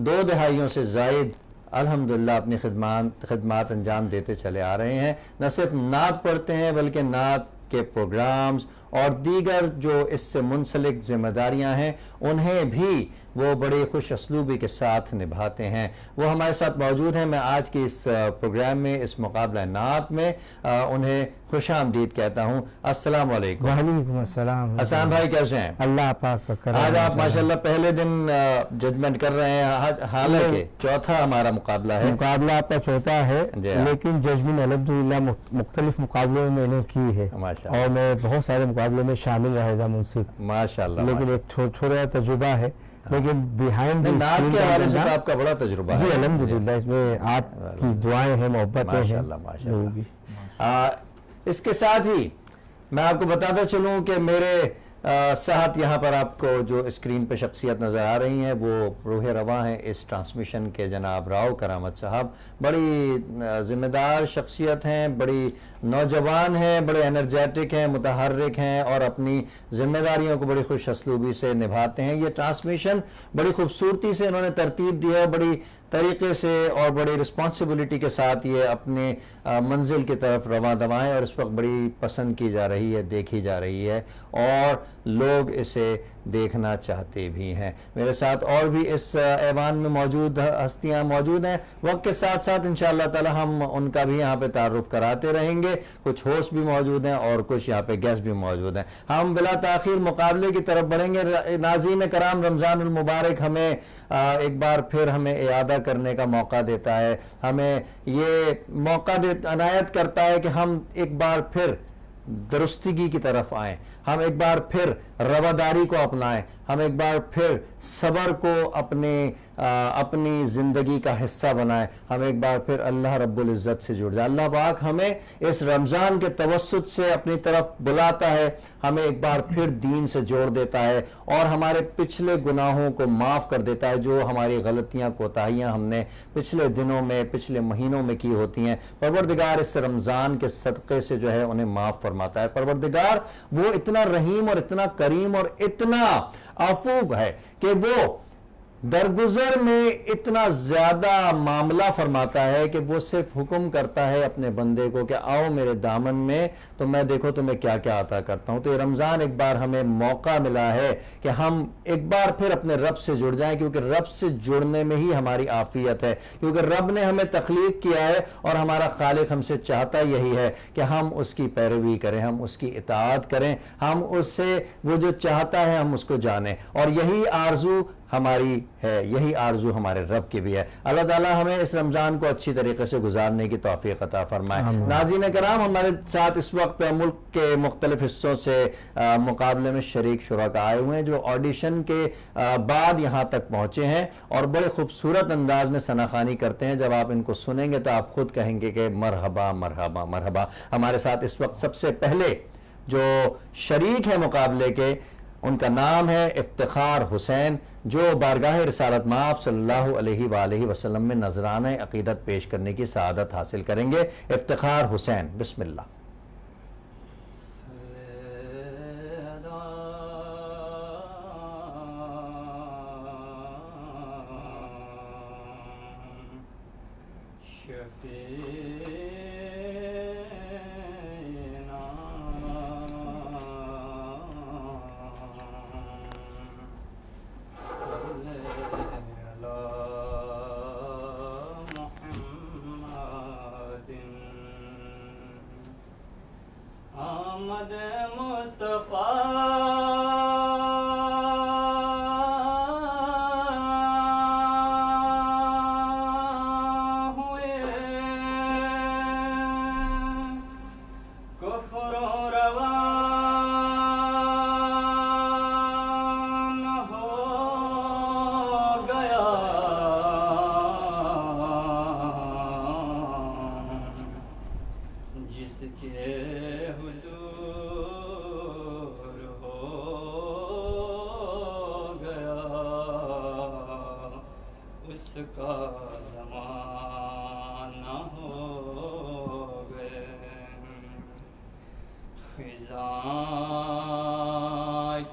2 دہائیوں سے زائد الحمدللہ اپنی خدمات انجام دیتے چلے آ رہے ہیں. نہ صرف نعت پڑھتے ہیں بلکہ نعت کے پروگرامز اور دیگر جو اس سے منسلک ذمہ داریاں ہیں انہیں بھی وہ بڑی خوش اسلوبی کے ساتھ نبھاتے ہیں. وہ ہمارے ساتھ موجود ہیں. میں آج کی اس پروگرام میں، اس مقابلہ نعت میں انہیں خوش آمدید کہتا ہوں. السلام علیکم. وعلیکم السلام. حسان بھائی کیسے ہیں؟ اللہ پاک کا کرم. آج آپ ماشاءاللہ پہلے دن ججمنٹ کر رہے ہیں، حالانکہ چوتھا ہمارا مقابلہ ہے. مقابلہ آپ کا چوتھا ہے، لیکن ججمنٹ الحمدللہ مختلف مقابلوں میں نے کی ہے اور میں بہت سارے مقابلوں میں شامل رہا تھا منصف ماشاءاللہ. لیکن ایک چھوٹا تجربہ ہے، لیکن بیہائنڈ نعت کے حوالے سے تو آپ کا بڑا تجربہ ہے. جی الحمدللہ، اس میں آپ کی دعائیں ہیں، محبتیں ہیں. اس کے ساتھ ہی میں آپ کو بتاتا چلوں کہ میرے ساتھ یہاں پر آپ کو جو اسکرین پہ شخصیت نظر آ رہی ہیں وہ روح رواں ہیں اس ٹرانسمیشن کے جناب راؤ کرامت صاحب. بڑی ذمہ دار شخصیت ہیں، بڑی نوجوان ہیں، بڑے انرجیٹک ہیں، متحرک ہیں اور اپنی ذمہ داریوں کو بڑی خوش اسلوبی سے نبھاتے ہیں. یہ ٹرانسمیشن بڑی خوبصورتی سے انہوں نے ترتیب دی ہے، بڑی طریقے سے اور بڑی رسپانسبلٹی کے ساتھ یہ اپنے منزل کی طرف رواں دوائیں، اور اس وقت بڑی پسند کی جا رہی ہے، دیکھی جا رہی ہے اور لوگ اسے دیکھنا چاہتے بھی ہیں. میرے ساتھ اور بھی اس ایوان میں موجود ہستیاں موجود ہیں. وقت کے ساتھ ساتھ انشاءاللہ تعالی ہم ان کا بھی یہاں پہ تعارف کراتے رہیں گے. کچھ ہوسٹ بھی موجود ہیں اور کچھ یہاں پہ گیسٹ بھی موجود ہیں. ہم بلا تاخیر مقابلے کی طرف بڑھیں گے. ناظرین کرام، رمضان المبارک ہمیں ایک بار پھر ہمیں اعادہ کرنے کا موقع دیتا ہے، ہمیں یہ موقع عنایت کرتا ہے کہ ہم ایک بار پھر درستگی کی طرف آئیں، ہم ایک بار پھر رواداری کو اپنائیں، ہم ایک بار پھر صبر کو اپنی زندگی کا حصہ بنائیں، ہم ایک بار پھر اللہ رب العزت سے جڑ جائیں. اللہ پاک ہمیں اس رمضان کے توسط سے اپنی طرف بلاتا ہے، ہمیں ایک بار پھر دین سے جوڑ دیتا ہے اور ہمارے پچھلے گناہوں کو معاف کر دیتا ہے. جو ہماری غلطیاں کوتاہیاں ہم نے پچھلے دنوں میں، پچھلے مہینوں میں کی ہوتی ہیں، پروردگار اس رمضان کے صدقے سے جو ہے انہیں معاف فرماتا ہے. پروردگار وہ اتنا رحیم اور اتنا کریم اور اتنا عفو ہے کہ وہ درگزر میں اتنا زیادہ معاملہ فرماتا ہے کہ وہ صرف حکم کرتا ہے اپنے بندے کو کہ آؤ میرے دامن میں تو میں دیکھو تمہیں کیا کیا عطا کرتا ہوں. تو یہ رمضان ایک بار ہمیں موقع ملا ہے کہ ہم ایک بار پھر اپنے رب سے جڑ جائیں، کیونکہ رب سے جڑنے میں ہی ہماری عافیت ہے، کیونکہ رب نے ہمیں تخلیق کیا ہے اور ہمارا خالق ہم سے چاہتا یہی ہے کہ ہم اس کی پیروی کریں، ہم اس کی اطاعت کریں، ہم اس سے وہ جو چاہتا ہے ہم اس کو جانیں. اور یہی آرزو ہماری ہے، یہی آرزو ہمارے رب کی بھی ہے. اللہ تعالیٰ ہمیں اس رمضان کو اچھی طریقے سے گزارنے کی توفیق عطا فرمائے. ناظرین کرام، ہمارے ساتھ اس وقت ملک کے مختلف حصوں سے مقابلے میں شریک شرکاء آئے ہوئے ہیں جو آڈیشن کے بعد یہاں تک پہنچے ہیں اور بڑے خوبصورت انداز میں ثنا خوانی کرتے ہیں. جب آپ ان کو سنیں گے تو آپ خود کہیں گے کہ مرحبا مرحبا مرحبا. ہمارے ساتھ اس وقت سب سے پہلے جو شریک ہے مقابلے کے، ان کا نام ہے افتخار حسین، جو بارگاہ رسالت مآب صلی اللہ علیہ وآلہ وسلم میں نذرانہ عقیدت پیش کرنے کی سعادت حاصل کریں گے. افتخار حسین، بسم اللہ. مصطفیٰ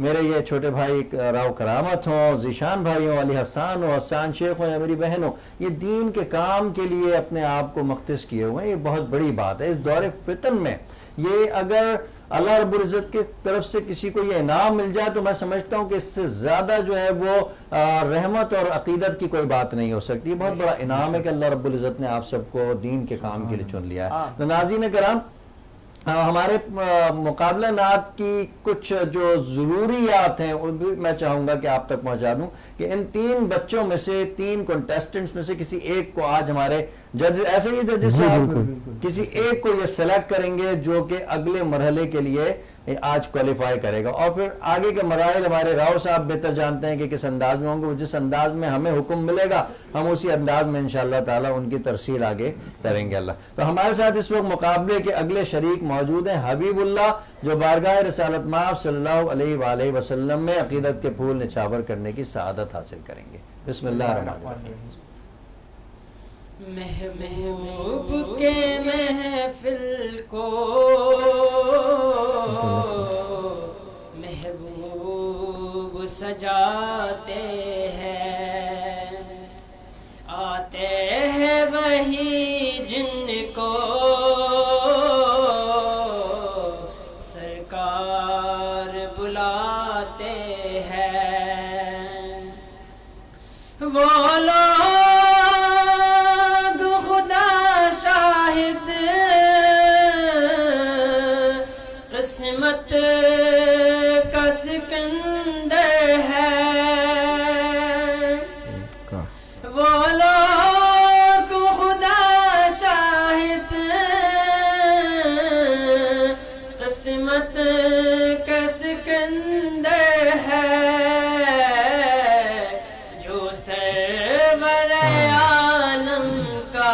میرے یہ چھوٹے بھائی راؤ کرامت ہوں، ذیشان بھائی ہوں، علی حسان ہوں، حسان شیخ ہوں یا میری بہن ہوں، یہ دین کے کام کے لیے اپنے آپ کو مختص کیے ہوئے ہیں. یہ بہت بڑی بات ہے اس دور فتن میں. یہ اگر اللہ رب العزت کی طرف سے کسی کو یہ انعام مل جائے تو میں سمجھتا ہوں کہ اس سے زیادہ جو ہے وہ رحمت اور عقیدت کی کوئی بات نہیں ہو سکتی. یہ بہت بڑا انعام ہے کہ اللہ رب العزت نے آپ سب کو دین کے کام کے لیے چن لیا ہے. تو ناظرین کرام، ہمارے مقابلہ نعت کی کچھ جو ضروریات ہیں وہ بھی میں چاہوں گا کہ آپ تک پہنچا دوں کہ ان 3 بچوں میں سے 3 کنٹیسٹنٹس میں سے کسی ایک کو آج ہمارے جج، ایسے ہی ججز صاحب کسی ایک کو یہ سلیکٹ کریں گے جو کہ اگلے مرحلے کے لیے آج کوالیفائی کرے گا، اور پھر آگے کے مراحل ہمارے راؤ صاحب بہتر جانتے ہیں کہ کس انداز میں ہوں گے. جس انداز میں ہمیں حکم ملے گا ہم اسی انداز میں انشاءاللہ تعالی ان کی ترسیل آگے کریں گے. اللہ تو ہمارے ساتھ اس وقت مقابلے کے اگلے شریک موجود ہیں حبیب اللہ، جو بارگاہ رسالت مآب صلی اللہ علیہ وآلہ وسلم میں عقیدت کے پھول نچھاور کرنے کی سعادت حاصل کریں گے. بسم اللہ الرحمن الرحیم. محبوب کے محفل کو محبوب سجاتے ہیں، آتے ہیں وہی جن کو سرکار بلاتے ہیں. وہ لوگ قسمت کا سکندر ہے، وہ لوگ خدا شاہد قسمت کا سکندر ہے، جو سرور عالم کا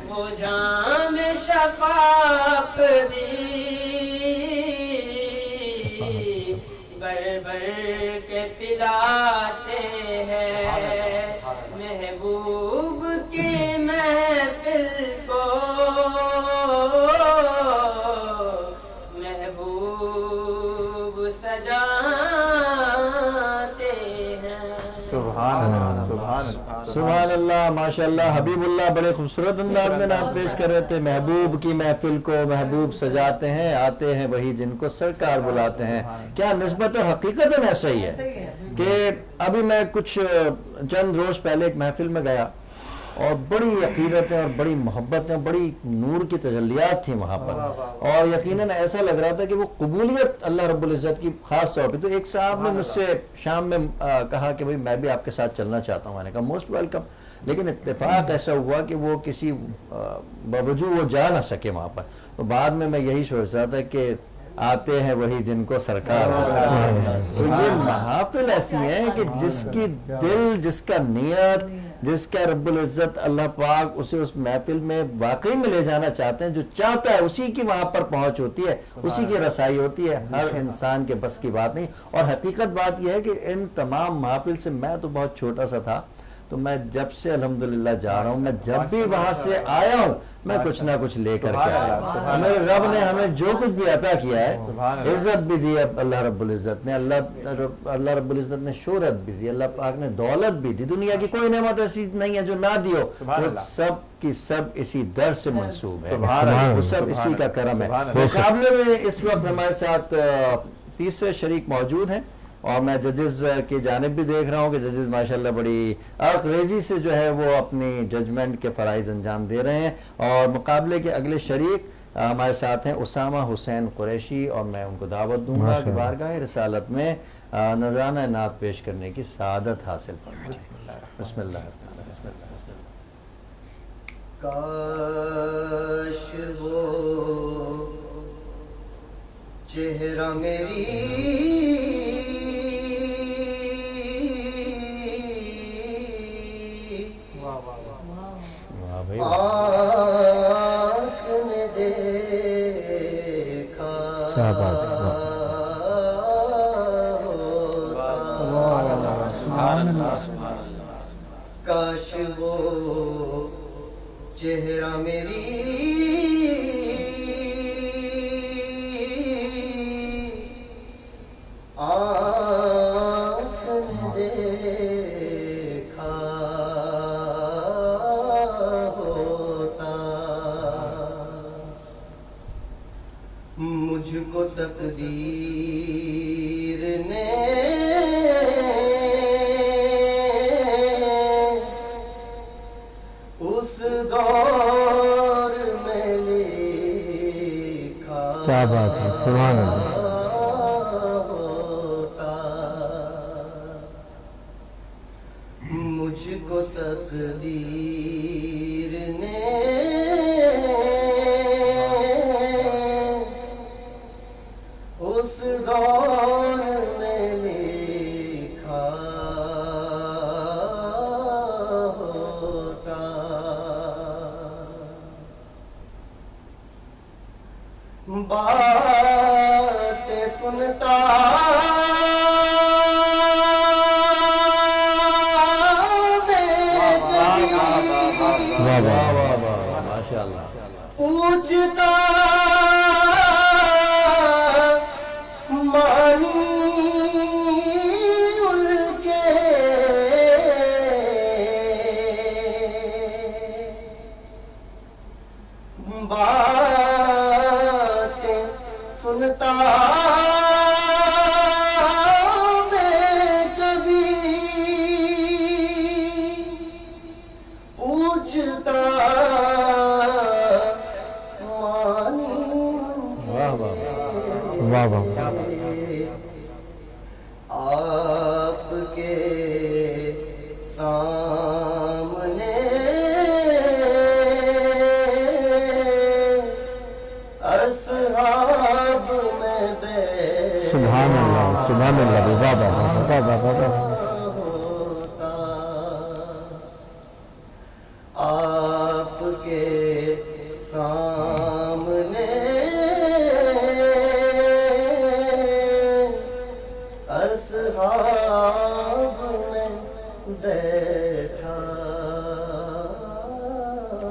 وہ جام شفاف بھی بر بر کے پلاتے ہیں، محبوب کی محفل کو محبوب سجاتے ہیں. سبحان اللہ، ماشاءاللہ. حبیب اللہ بڑے خوبصورت انداز میں نعت پیش کر رہے تھے. محبوب کی محفل کو محبوب سجاتے ہیں، آتے ہیں وہی جن کو سرکار بلاتے ہیں. کیا نسبت اور حقیقت ایسا ہی ہے کہ ابھی میں کچھ چند روز پہلے ایک محفل میں گیا اور بڑی عقیدتیں اور بڑی محبتیں، بڑی نور کی تجلیات تھیں وہاں پر، اور یقیناً ایسا لگ رہا تھا کہ وہ قبولیت اللہ رب العزت کی خاص طور پہ. تو ایک صاحب نے مجھ سے شام میں کہا کہ بھئی میں بھی آپ کے ساتھ چلنا چاہتا ہوں. میں نے کہا موسٹ ویلکم. لیکن اتفاق ایسا ہوا کہ وہ کسی باوجود وہ جا نہ سکے وہاں پر. تو بعد میں یہی سوچ رہا تھا کہ آتے ہیں وہی جن کو سرکار. تو یہ محافل ایسی ہیں کہ جس کی دل، جس کا نیت، جس کا رب العزت اللہ پاک اسے اس محفل میں واقعی میں لے جانا چاہتے ہیں، جو چاہتا ہے اسی کی وہاں پر پہنچ ہوتی ہے، اسی کی رسائی ہوتی ہے. ہر انسان کے بس کی بات نہیں. اور حقیقت بات یہ ہے کہ ان تمام محافل سے میں تو بہت چھوٹا سا تھا، تو میں جب سے الحمدللہ جا رہا ہوں، میں جب بھی وہاں سے آیا ہوں میں کچھ نہ کچھ لے کر کے آیا. میرے رب نے ہمیں جو کچھ بھی عطا کیا ہے، عزت بھی دی اللہ رب العزت نے، اللہ رب العزت نے شہرت بھی دی، اللہ پاک نے دولت بھی دی. دنیا کی کوئی نعمت ایسی نہیں ہے جو نہ دی ہو. سب کی سب اسی در سے منسوب ہے، وہ سب اسی کا کرم ہے. مقابلے میں اس وقت ہمارے ساتھ تیسرے شریک موجود ہیں اور میں ججز کی جانب بھی دیکھ رہا ہوں کہ ججز ماشاءاللہ بڑی عقل سے جو ہے وہ اپنی ججمنٹ کے فرائض انجام دے رہے ہیں. اور مقابلے کے اگلے شریک ہمارے ساتھ ہیں اسامہ حسین قریشی اور میں ان کو دعوت دوں گا کہ بارگاہ رسالت میں نذرانہ نعت پیش کرنے کی سعادت حاصل فرمائیں. بسم اللہ الرحمن الرحیم. کاش وہ چہرہ میری آنکھ نے دیکھا کاش وہ چہرہ میری آنکھ نے دیکھا ہوتا مجھ کو تقدیر نے اس دور میں لکھا. کیا بات ہے, سبحان اللہ. مجھ کو تقدیر نے اس دور میں لکھا ہوتا. باتیں سنتا پوچھتا مانی ان کے باتیں سنتا میں کبھی پوچھتا آپ کے سامنے اصحاب میں بیٹھا سبحان اللہ, سبحان اللہ. آپ کے سامنے اصحاب میں بیٹھا.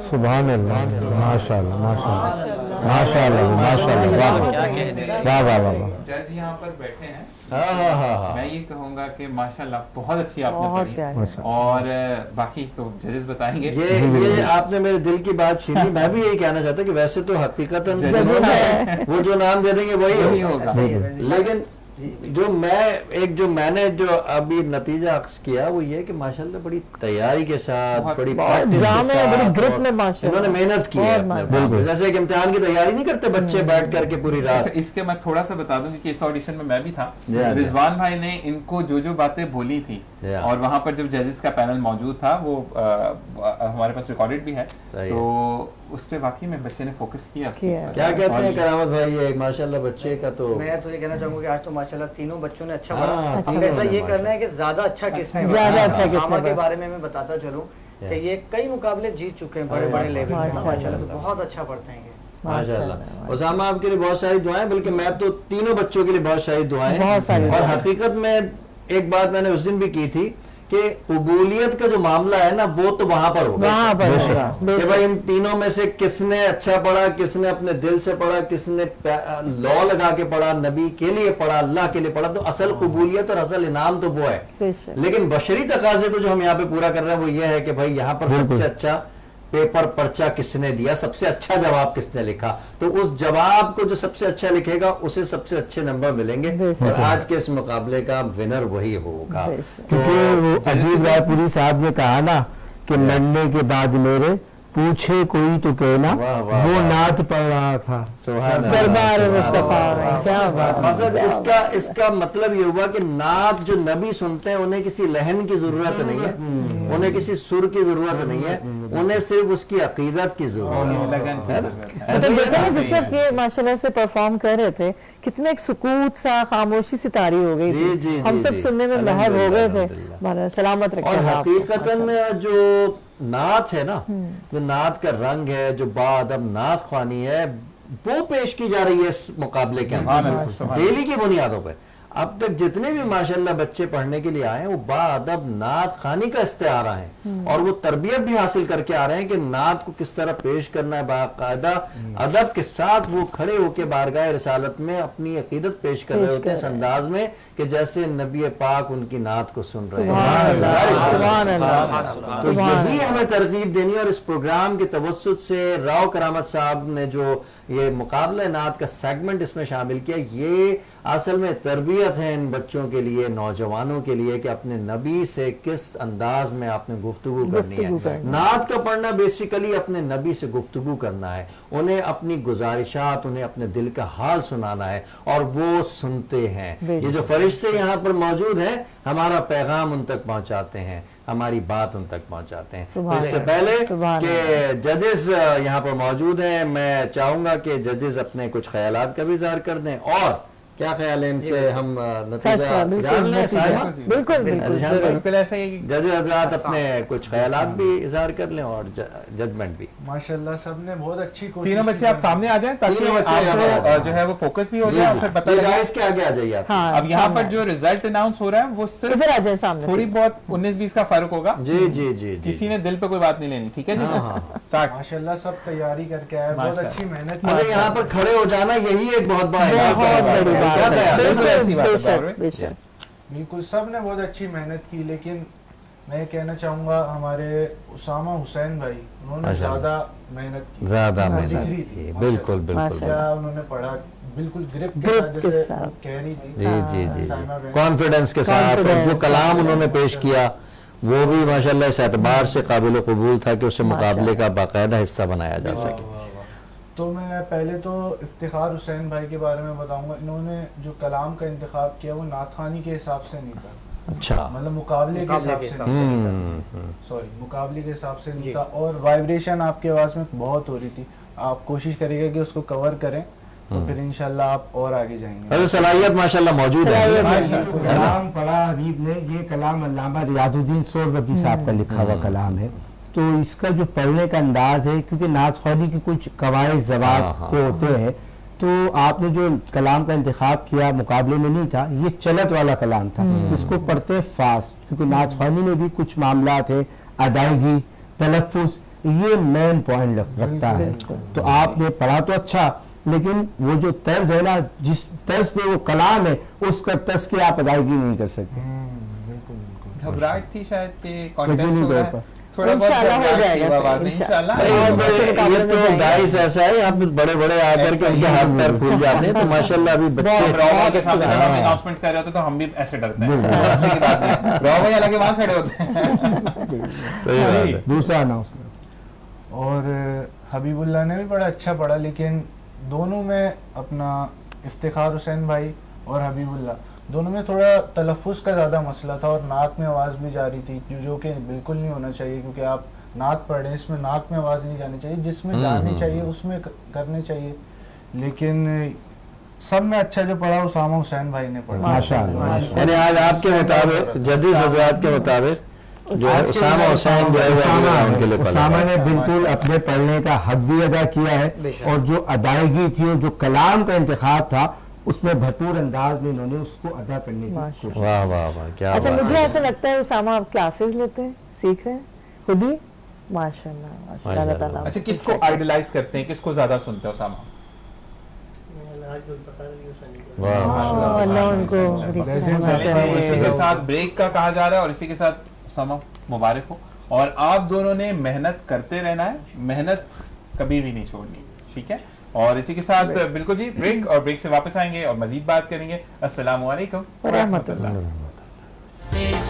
سبحان اللہ, ماشاء اللہ, ماشاء اللہ, ماشاء اللہ, ماشاء اللہ. واہ واہ واہ. جج یہاں پر بیٹھے ہیں. ہاں میں یہ کہوں گا کہ ماشاءاللہ بہت اچھی آپ نے پڑھی اور باقی تو ججز بتائیں گے. یہ آپ نے میرے دل کی بات چھینی. میں بھی یہی کہنا چاہتا کہ ویسے تو حقیقت وہ جو نام دے دیں گے وہی ہوگا, لیکن جو میں نے جو ابھی نتیجہ عکس کیا وہ یہ کہ ماشاءاللہ بڑی تیاری کے ساتھ, بڑی گروپ میں انہوں نے محنت کی ہے. جیسے کہ امتحان کی تیاری نہیں کرتے بچے بیٹھ کر کے پوری رات. اس کے میں تھوڑا سا بتا دوں کہ اس آڈیشن میں بھی تھا. رضوان بھائی نے ان کو جو باتیں بولی تھی اور وہاں پر جب ججز کا پینل موجود تھا وہ ہمارے پاس ریکارڈڈ بھی ہے, تو اس پہ واقعی میں بچے نے فوکس کیا. کیا کہتے ہیں کرامت بھائی ماشاءاللہ بچے کا؟ تو میں تو یہ کہنا چاہوں گا کہ آج تو ماشاءاللہ تینوں بچوں نے اچھا پڑھا. فیصلہ یہ کرنا ہے کہ زیادہ اچھا کس نے اسامہ کے بارے میں بتاتا چلوں کہ یہ کئی مقابلے جیت چکے ہیں بڑے بڑے لیول پہ ماشاءاللہ, تو بہت اچھا پڑھتے ہیں. ماشاءاللہ. اسامہ آپ کے لیے بہت ساری دعائیں, بلکہ میں تو تینوں بچوں کے لیے بہت ساری دعائیں. اور حقیقت میں ایک بات میں نے اس دن بھی کی تھی کہ قبولیت کا جو معاملہ ہے نا وہ تو وہاں پر ہوگا کہ بھائی ان تینوں میں سے کس نے اچھا پڑھا, کس نے اپنے دل سے پڑھا, کس نے لا لگا کے پڑھا, نبی کے لیے پڑھا, اللہ کے لیے پڑھا. تو اصل قبولیت اور اصل انعام تو وہ ہے. لیکن بشری تقاضے کو جو ہم یہاں پہ پورا کر رہے ہیں وہ یہ ہے کہ بھائی یہاں پر سب سے اچھا پیپر پرچہ کس نے دیا, سب سے اچھا جواب کس نے لکھا, تو اس جواب کو جو سب سے اچھا لکھے گا اسے سب سے اچھے نمبر ملیں گے, اور آج کے اس مقابلے کا ونر وہی ہوگا. کیونکہ وہ ادیب رائے پوری صاحب نے کہا نا کہ مرنے کے بعد میرے پوچھے کوئی تو کہنا وہ نعت پڑھ رہا تھا دربار مصطفیٰ میں. کیا بات. اس کا مطلب یہ ہوا کہ نعت جو نبی سنتے ہیں انہیں کسی لہن کی ضرورت نہیں ہے, انہیں کسی سر کی ضرورت نہیں ہے, انہیں صرف اس کی عقیدت کی ضرورت ہے. تو دیکھیں نا جس وقت یہ ماشاءاللہ سے پرفارم کر رہے تھے کتنے ایک سکوت سا خاموشی سی طاری ہو گئی تھی, ہم سب سننے میں محب ہو گئے تھے. سلامت رکھیں. اور حقیقتاً جو نعت ہے نا, جو نعت کا رنگ ہے, جو باادب نعت خوانی ہے, وہ پیش کی جا رہی ہے اس مقابلے کے اندر ڈیلی کی بنیادوں پہ. اب تک جتنے بھی ماشاءاللہ بچے پڑھنے کے لیے آئے ہیں وہ باادب نعت خوانی کا استعارہ ہیں, اور وہ تربیت بھی حاصل کر کے آ رہے ہیں کہ نعت کو کس طرح پیش کرنا ہے, باقاعدہ ادب کے ساتھ وہ کھڑے ہو کے بارگاہ رسالت میں اپنی عقیدت پیش کر رہے ہوتے ہیں اس انداز میں کہ جیسے نبی پاک ان کی نعت کو سن رہے ہیں. تو یہی ہمیں ترغیب دینی, اور اس پروگرام کے توسط سے راؤ کرامت صاحب نے جو یہ مقابلہ نعت کا سیگمنٹ اس میں شامل کیا, یہ اصل میں تربیت ہے ان بچوں کے لیے, نوجوانوں کے لیے, کہ اپنے نبی سے کس انداز میں آپ نے گفتگو کرنی ہے. نعت کا پڑھنا بیسیکلی اپنے نبی سے گفتگو کرنا ہے, انہیں اپنی گزارشات, انہیں اپنے دل کا حال سنانا ہے, اور وہ سنتے ہیں. یہ جو فرشتے یہاں پر موجود ہیں ہمارا پیغام ان تک پہنچاتے ہیں, ہماری بات ان تک پہنچاتے ہیں. تو اس سے پہلے کہ ججز یہاں پر موجود ہیں, میں چاہوں گا کہ ججز اپنے کچھ خیالات کا بھی اظہار کر دیں, اور کیا خیال ہے ان سے ہم نتیجہ جان لیں. بالکل ایسا ہی, جج حضرات اپنے کچھ خیالات بھی اظہار کر لیں اور ججمنٹ بھی. ماشاءاللہ سب نے بہت اچھی کوشش. تینوں بچے آپ سامنے آ جائیں تاکہ جو ہے وہ فوکس بھی ہو جائے اور پھر پتہ لگے اس کے آگے آ جائیے آپ. اب یہاں پر جو ریزلٹ اناؤنس ہو رہا ہے وہ صرف ادھر آ جائیں سامنے, تھوڑی بہت 19-20 کا فرق ہوگا. جی جی جی, کسی نے دل پہ کوئی بات نہیں لینی, ٹھیک ہے جی. سٹارٹ. ماشاءاللہ سب تیاری کر کے آئے, بہت اچھی محنت. ارے یہاں پر کھڑے ہو جانا یہی ایک بہت بڑی بات ہے. بالکل سب نے بہت اچھی محنت کی, لیکن میں کہنا چاہوں گا ہمارے اسامہ حسین بھائی, انہوں نے زیادہ محنت کی. بالکل بالکل, کیا انہوں نے پڑھا بالکل گرپ کے ساتھ کہہ رہی تھی. جی جی جی, کانفیڈنس کے ساتھ, اور جو کلام انہوں نے پیش کیا وہ بھی ماشاءاللہ اس اعتبار سے قابل قبول تھا کہ اسے مقابلے کا باقاعدہ حصہ بنایا جا سکے. تو میں پہلے تو افتخار حسین بھائی کے بارے میں بتاؤں گا. انہوں نے جو کلام کا انتخاب کیا وہ نعت خوانی کے حساب سے نہیں تھا, اچھا مطلب مقابلے کے حساب سے نہیں تھا, اور وائبریشن آپ کی آواز میں بہت ہو رہی تھی. آپ کوشش کریے گا کہ اس کو کور کریں, تو پھر انشاءاللہ آپ اور آگے جائیں گے. صلاحیت ماشاءاللہ موجود ہے. کلام پڑھا حبیب نے, یہ کلام علامہ ریاض الدین سہروردی صاحب کا لکھا ہوا کلام ہے. تو اس کا جو پڑھنے کا انداز ہے, کیونکہ نعت خوانی کی کچھ قواعد ضوابط ہوتے ہیں, تو آپ نے جو کلام کا انتخاب کیا مقابلے میں نہیں تھا, یہ چلت والا کلام تھا. اس کو پڑھتے فاسٹ, کیونکہ نعت خوانی میں بھی کچھ معاملات ہے, ادائیگی, تلفظ, یہ مین پوائنٹ رکھتا ہے. تو آپ نے پڑھا تو اچھا, لیکن وہ جو طرز ہے نا, جس طرز پہ وہ کلام ہے اس کا طرز کی آپ ادائیگی نہیں کر سکتے. گھبراہٹ تھی شاید کہ کانٹیسٹ ہو رہا ہے, انشاءاللہ ہو جائے گا. یہ تو گائز ایسا ہے, یہاں پہ بڑے بڑے آ کر کے ان کے ہاتھ پیر کھل جاتے ہیں, تو ماشاءاللہ ابھی بچے راؤ کے سامنے جب ہم اناؤنسمنٹ کر رہے ہوتے تو ہم بھی ایسے ڈرتے ہیں. راؤ بھائی الگ وہاں کھڑے ہوتے ہیں. دوسرا اناؤنسمنٹ, اور حبیب اللہ نے بھی بڑا اچھا پڑھا, لیکن دونوں میں اپنا افتخار حسین بھائی اور حبیب اللہ دونوں میں تھوڑا تلفظ کا زیادہ مسئلہ تھا, اور نعت میں آواز بھی جا رہی تھی, جو کہ بالکل نہیں ہونا چاہیے, کیونکہ آپ نعت پڑھ رہے ہیں, اس میں نعت میں آواز نہیں جانی چاہیے, جس میں جانی چاہیے اس میں کرنے چاہیے. لیکن سب میں اچھا جو پڑھا اسامہ حسین بھائی نے پڑھا. یعنی آج آپ کے مطابق, جدید حضرات کے مطابق, جو اسامہ حسین جو ہے اسامہ نے بالکل اپنے پڑھنے کا حق بھی ادا کیا ہے, اور جو ادائیگی تھی اور جو کلام کا انتخاب تھا اس میں بھرپور انداز میں انہوں نے اس کو ادا کرنے کی کوشش. واہ واہ واہ, کیا اچھا مجھے ایسا لگتا ہے اسامہ آپ کلاسز لیتے ہیں, سیکھ رہے ہیں خود ہی, ماشاءاللہ اللہ تعالیٰ. اچھا کس کو آئیڈلائز کرتے ہیں, کس کو زیادہ سنتے ہیں اسامہ؟ اللہ ان کو اسی کے ساتھ بریک کا کہا جا رہا ہے, اور اسی کے ساتھ اسامہ مبارک ہو. اور آپ دونوں نے محنت کرتے رہنا ہے, محنت کبھی بھی نہیں چھوڑنی, ٹھیک ہے. اور اسی کے ساتھ بالکل جی بریک, اور بریک سے واپس آئیں گے اور مزید بات کریں گے. السلام علیکم ورحمۃ اللہ.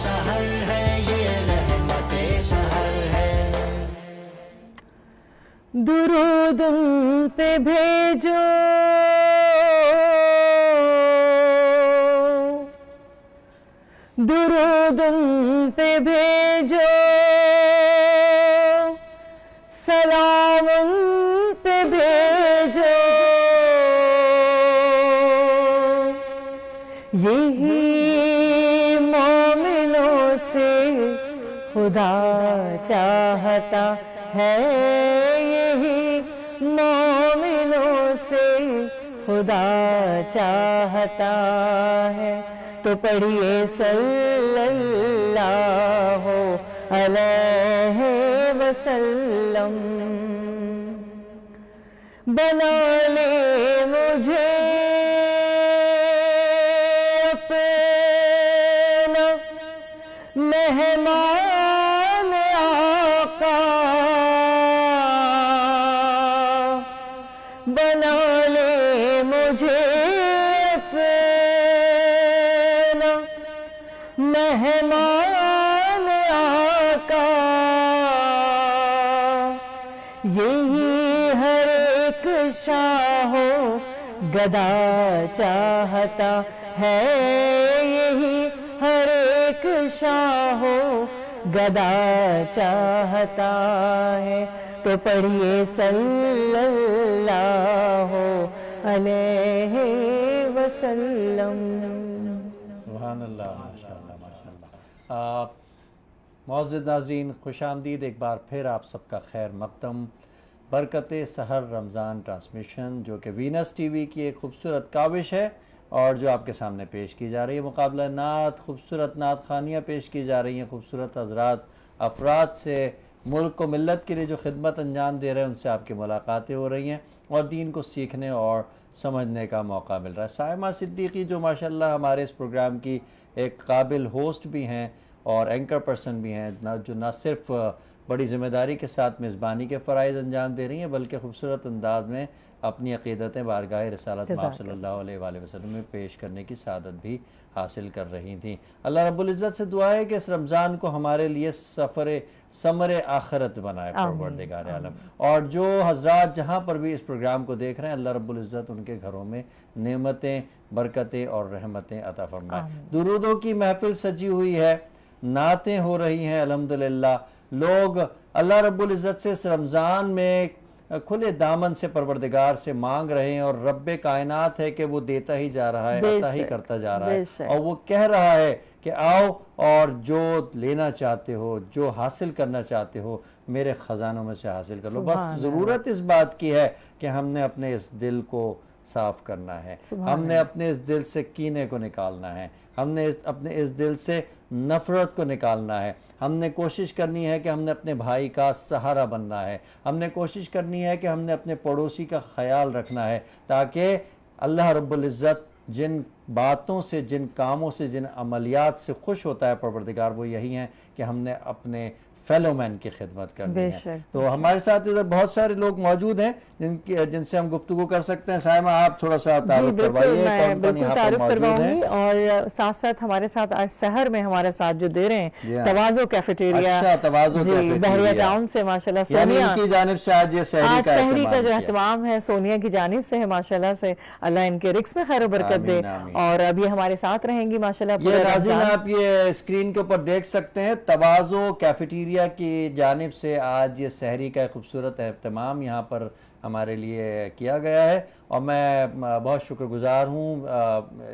سحر ہے یہ رحمت سحر ہے. درود ان پہ بھیجو درود ان پہ بھیجو سلام ان پہ بھیجو یہی مومنوں سے خدا چاہتا ہے, یہی مومنوں سے خدا چاہتا ہے. تو پڑھیے صلی اللہ علیہ وسلم. بنا لے مجھے اپنا مہمان آقا, بنا لے مجھے مہمان آقا. یہی ہر ایک شاہ و گدا چاہتا ہے, یہی ہر ایک شاہ و گدا چاہتا ہے. تو پڑھیے صلی اللہ علیہ وسلم. سبحان اللہ, ماشاءاللہ ماشاءاللہ. معزز ناظرین, خوش آمدید ایک بار پھر آپ سب کا خیر مقدم. برکت سحر رمضان ٹرانسمیشن جو کہ وینس ٹی وی کی ایک خوبصورت کاوش ہے اور جو آپ کے سامنے پیش کی جا رہی ہے. مقابلہ نعت, خوبصورت نعت خوانیاں پیش کی جا رہی ہیں, خوبصورت حضرات افراد سے ملک و ملت کے لیے جو خدمت انجام دے رہے ہیں ان سے آپ کی ملاقاتیں ہو رہی ہیں اور دین کو سیکھنے اور سمجھنے کا موقع مل رہا ہے. سائمہ صدیقی جو ماشاءاللہ ہمارے اس پروگرام کی ایک قابل ہوسٹ بھی ہیں اور اینکر پرسن بھی ہیں, جو نہ صرف بڑی ذمہ داری کے ساتھ میزبانی کے فرائض انجام دے رہی ہیں بلکہ خوبصورت انداز میں اپنی عقیدتیں بارگاہ رسالت مآب صلی اللہ علیہ وآلہ وسلم میں پیش کرنے کی سعادت بھی حاصل کر رہی تھیں. اللہ رب العزت سے دعا ہے کہ اس رمضان کو ہمارے لیے ثمر آخرت بنائے پروردگار عالم. اور جو حضرات جہاں پر بھی اس پروگرام کو دیکھ رہے ہیں اللہ رب العزت ان کے گھروں میں نعمتیں, برکتیں اور رحمتیں عطا فرمائے. درودوں کی محفل سجی ہوئی ہے, نعتیں ہو رہی ہیں الحمدللہ. لوگ اللہ رب العزت سے اس رمضان میں کھلے دامن سے پروردگار سے مانگ رہے ہیں اور رب کائنات ہے کہ وہ دیتا ہی جا رہا ہے, عطا ہی کرتا جا رہا ہے اور وہ کہہ رہا ہے کہ آؤ اور جو لینا چاہتے ہو, جو حاصل کرنا چاہتے ہو میرے خزانوں میں سے حاصل کر لو. بس ضرورت اس بات کی ہے کہ ہم نے اپنے اس دل کو صاف کرنا ہے, ہم نے اپنے اس دل سے کینے کو نکالنا ہے, ہم نے اپنے اس دل سے نفرت کو نکالنا ہے. ہم نے کوشش کرنی ہے کہ ہم نے اپنے بھائی کا سہارا بننا ہے, ہم نے کوشش کرنی ہے کہ ہم نے اپنے پڑوسی کا خیال رکھنا ہے تاکہ اللہ رب العزت جن باتوں سے, جن کاموں سے, جن عملیات سے خوش ہوتا ہے پروردگار وہ یہی ہیں کہ ہم نے اپنے فیلو مین کی خدمت کرنی ہے. تو ہمارے ساتھ ادھر بہت سارے لوگ موجود ہیں جن سے ہم گفتگو کر سکتے ہیں. سائمہ آپ تھوڑا سا تعارف کروائیے. میں بالکل تعارف کرواؤں گی اور ساتھ ساتھ ہمارے ساتھ آج سحر میں ہمارے ساتھ جو دے رہے ہیں توازو کیفیٹیریا بحریہ ٹاؤن سے ماشاءاللہ سونیا کی جانب سے آج یہ سحری کا جو اہتمام ہے سونیا کی جانب سے ہے ماشاءاللہ سے. اللہ ان کے رزق میں خیر و برکت دے اور اب یہ ہمارے ساتھ رہیں گی ماشاءاللہ. یہ ناظرین آپ یہ اسکرین کے اوپر دیکھ سکتے ہیں توازو کیفیٹیریا کی جانب سے آج یہ سحری کا خوبصورت اہتمام یہاں پر ہمارے لیے کیا گیا ہے اور میں بہت شکر گزار ہوں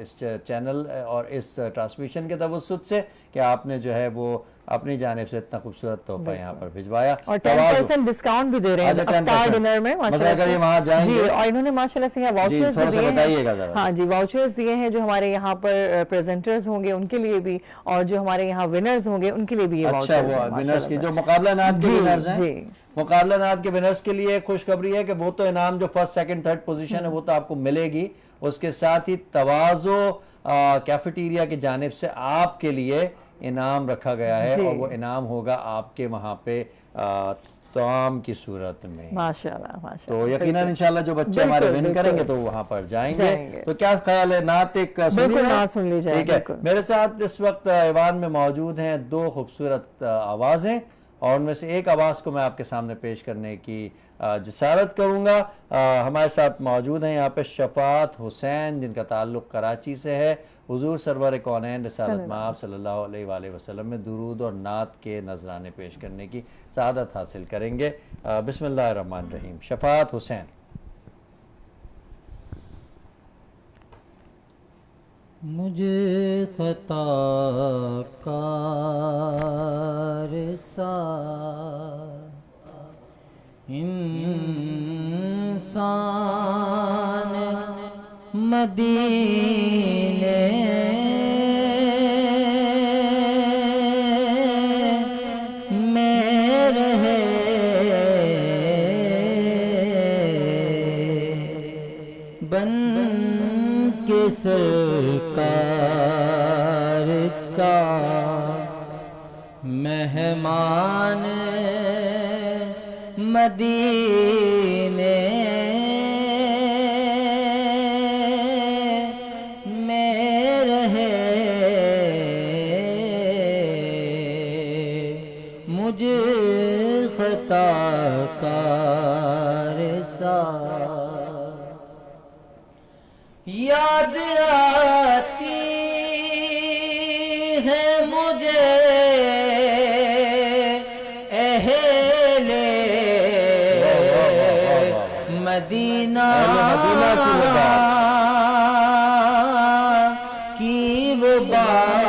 اس چینل اور اس ٹرانسمیشن کے توسط سے کہ آپ نے جو ہے وہ اپنی جانب سے اتنا خوبصورت تحفہ یہاں پر بھجوایا اور 10% ڈسکاؤنٹ بھی دے رہے ہیں افطار ڈنر میں ماشاءاللہ جی. اور انہوں نے ماشاءاللہ سے یہاں واؤچرز دیے ہیں. ہاں جی, واؤچرز دیے ہیں جو ہمارے یہاں پر پریزنٹرز ہوں گے ان کے لیے بھی اور جو ہمارے یہاں ونرز ہوں گے ان کے لیے بھی یہ واؤچرز ہیں. ونرز کی جو مقابلہ نعت کے ونرز ہیں, مقابلہ نعت کے ونرز کے لیے خوشخبری ہے کہ وہ تو انعام جو فرسٹ سیکنڈ تھرڈ پوزیشن ہے وہ تو آپ کو ملے گی. اس کے ساتھ ہی توازو کیفیٹیریا کی جانب سے آپ کے لیے انعام رکھا گیا ہے جی۔ اور وہ انعام ہوگا آپ کے وہاں پہ طعام کی صورت میں. ماشاءاللہ ماشاءاللہ. تو یقیناً انشاءاللہ جو بچے ہمارے ون کریں گے تو وہاں پر جائیں گے. تو کیا خیال ہے نعت ایک بالکل نعت سن لی جائے. ٹھیک ہے. میرے ساتھ اس وقت ایوان میں موجود ہیں 2 خوبصورت آوازیں اور ان میں سے ایک آواز کو میں آپ کے سامنے پیش کرنے کی جسارت کروں گا. ہمارے ساتھ موجود ہیں یہاں پہ شفاعت حسین جن کا تعلق کراچی سے ہے. حضور سرور کونین رسالت مآب صلی اللہ علیہ وآلہ وسلم میں درود اور نعت کے نذرانے پیش کرنے کی سعادت حاصل کریں گے. بسم اللہ الرحمن الرحیم. شفاعت حسین. مجھے خطا کار سا انسان مدینے میں رہے بن کے سرکار کا مہمان مدینے میں رہے مجھے خطا کار سا یاد آتی ہے مجھے اہل مدینہ کی وہ بات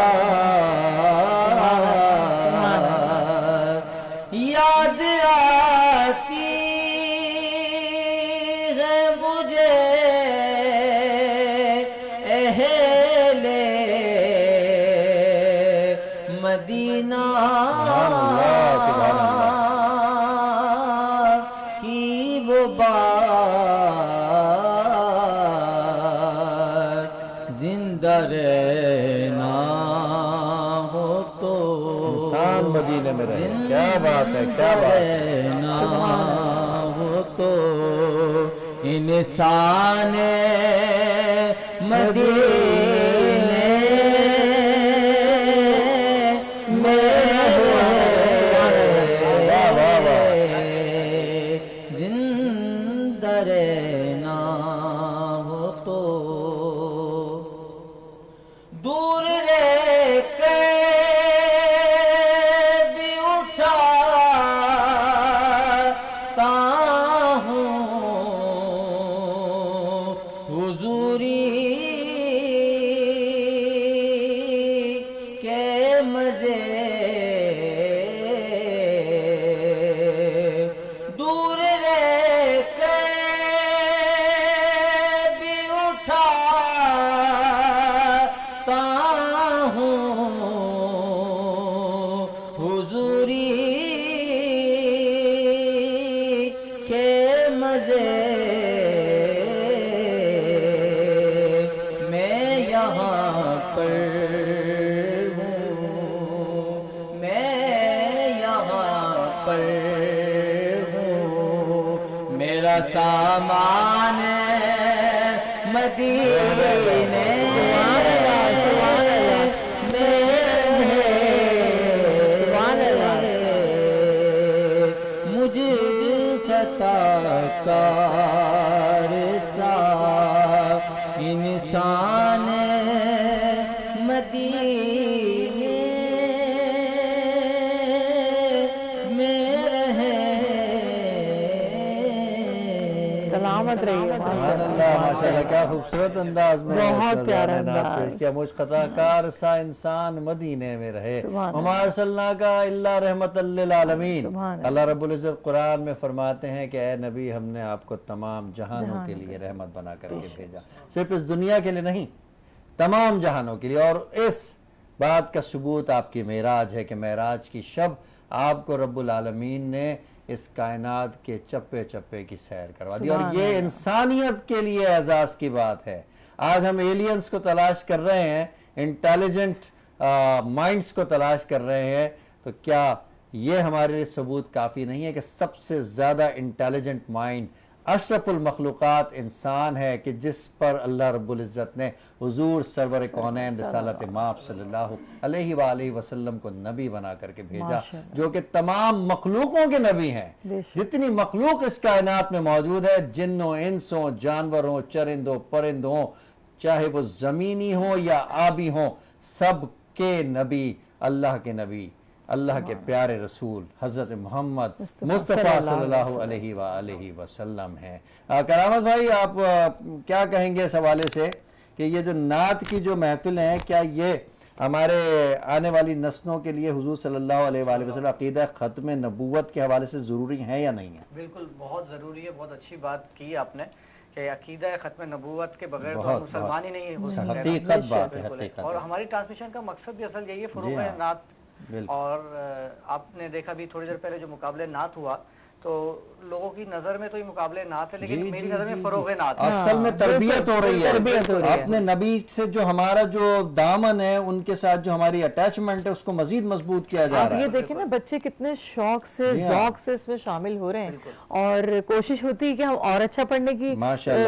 یاد آتی ہے مجھے اہل مدینہ کی وہ بات زندہ رہنا ہو تو انسان مدینے میں رہے. کیا بات ہے, کیا بات ہے. ہو تو انسان مدینے میں زندہ رہنا ہو تو دور رہ کر بھی اٹھاتا ہوں حضوری کے مزے دور رہ کر بھی اٹھاتا ہوں حضوری کے مزے میں یہاں پر ہوں میں یہاں پر ہوں میرا سامان مدینے مجھے خطا کار سا انسان مدینے میں رہے سلامت رہیے. ماشاءاللہ کیا خوبصورت انداز میں بہت پیارا انداز. کیا مجھ خطا کار سا انسان مدینے میں رہے. وما ارسلناک الا رحمۃ للعالمین. اللہ رب العزت قرآن میں فرماتے ہیں کہ اے نبی ہم نے آپ کو تمام جہانوں کے لیے رحمت بنا کر کے بھیجا. صرف اس دنیا کے لیے نہیں, تمام جہانوں کے لیے. اور اس بات کا ثبوت آپ کی معراج ہے کہ معراج کی شب آپ کو رب العالمین نے اس کائنات کے چپے چپے کی سیر کروا دی. اور یہ انسانیت کے لیے اعزاز کی بات ہے. آج ہم ایلینز کو تلاش کر رہے ہیں, انٹیلیجنٹ مائنڈز کو تلاش کر رہے ہیں، تو کیا یہ ہمارے لیے ثبوت کافی نہیں ہے کہ سب سے زیادہ انٹیلیجنٹ مائنڈ اشرف المخلوقات انسان ہے کہ جس پر اللہ رب العزت نے حضور سرور کونین رسالت مآب صلی اللہ علیہ وآلہ وسلم کو نبی بنا کر کے بھیجا، جو کہ تمام مخلوقوں کے نبی ہیں. جتنی مخلوق اس کائنات میں موجود ہے، جنوں، انسوں، جانوروں، چرندوں، پرندوں، چاہے وہ زمینی ہوں یا آبی ہوں، سب کے نبی اللہ کے نبی، اللہ کے پیارے رسول حضرت محمد مصطفیٰ صلی اللہ علیہ وآلہ وسلم ہیں. کرامت بھائی، آپ کیا کہیں گے اس حوالے سے کہ یہ جو نعت کی جو محفل ہیں، کیا یہ ہمارے آنے والی نسلوں کے لیے حضور صلی اللہ علیہ وآلہ وسلم عقیدہ ختم نبوت کے حوالے سے ضروری ہیں یا نہیں ہیں؟ بالکل بہت ضروری ہے. بہت اچھی بات کی آپ نے کہ عقیدہ ختم نبوت کے بغیر تو مسلمان ہی نہیں ہو سکتے. حقیقت بات ہے. اور ہماری ٹرانسمیشن کا مقصد بھی اصل یہی ہے، فروغ نعت. اور آپ نے دیکھا بھی تھوڑی دیر پہلے جو مقابلہ نعت ہوا تو لوگوں کی نظر میں تو یہ مقابلہ نعت ہے، لیکن میری نظر میں فروغ نعت ہے. اصل میں تربیت ہو رہی ہے. اپنے نبی سے جو ہمارا جو دامن ہے، ان کے ساتھ جو ہماری اٹیچمنٹ ہے، اس کو مزید مضبوط کیا جا رہا ہے. یہ دیکھیں نا، بچے کتنے شوق سے ذوق سے اس میں شامل ہو رہے ہیں، اور کوشش ہوتی ہے کہ ہم اور اچھا پڑھنے کی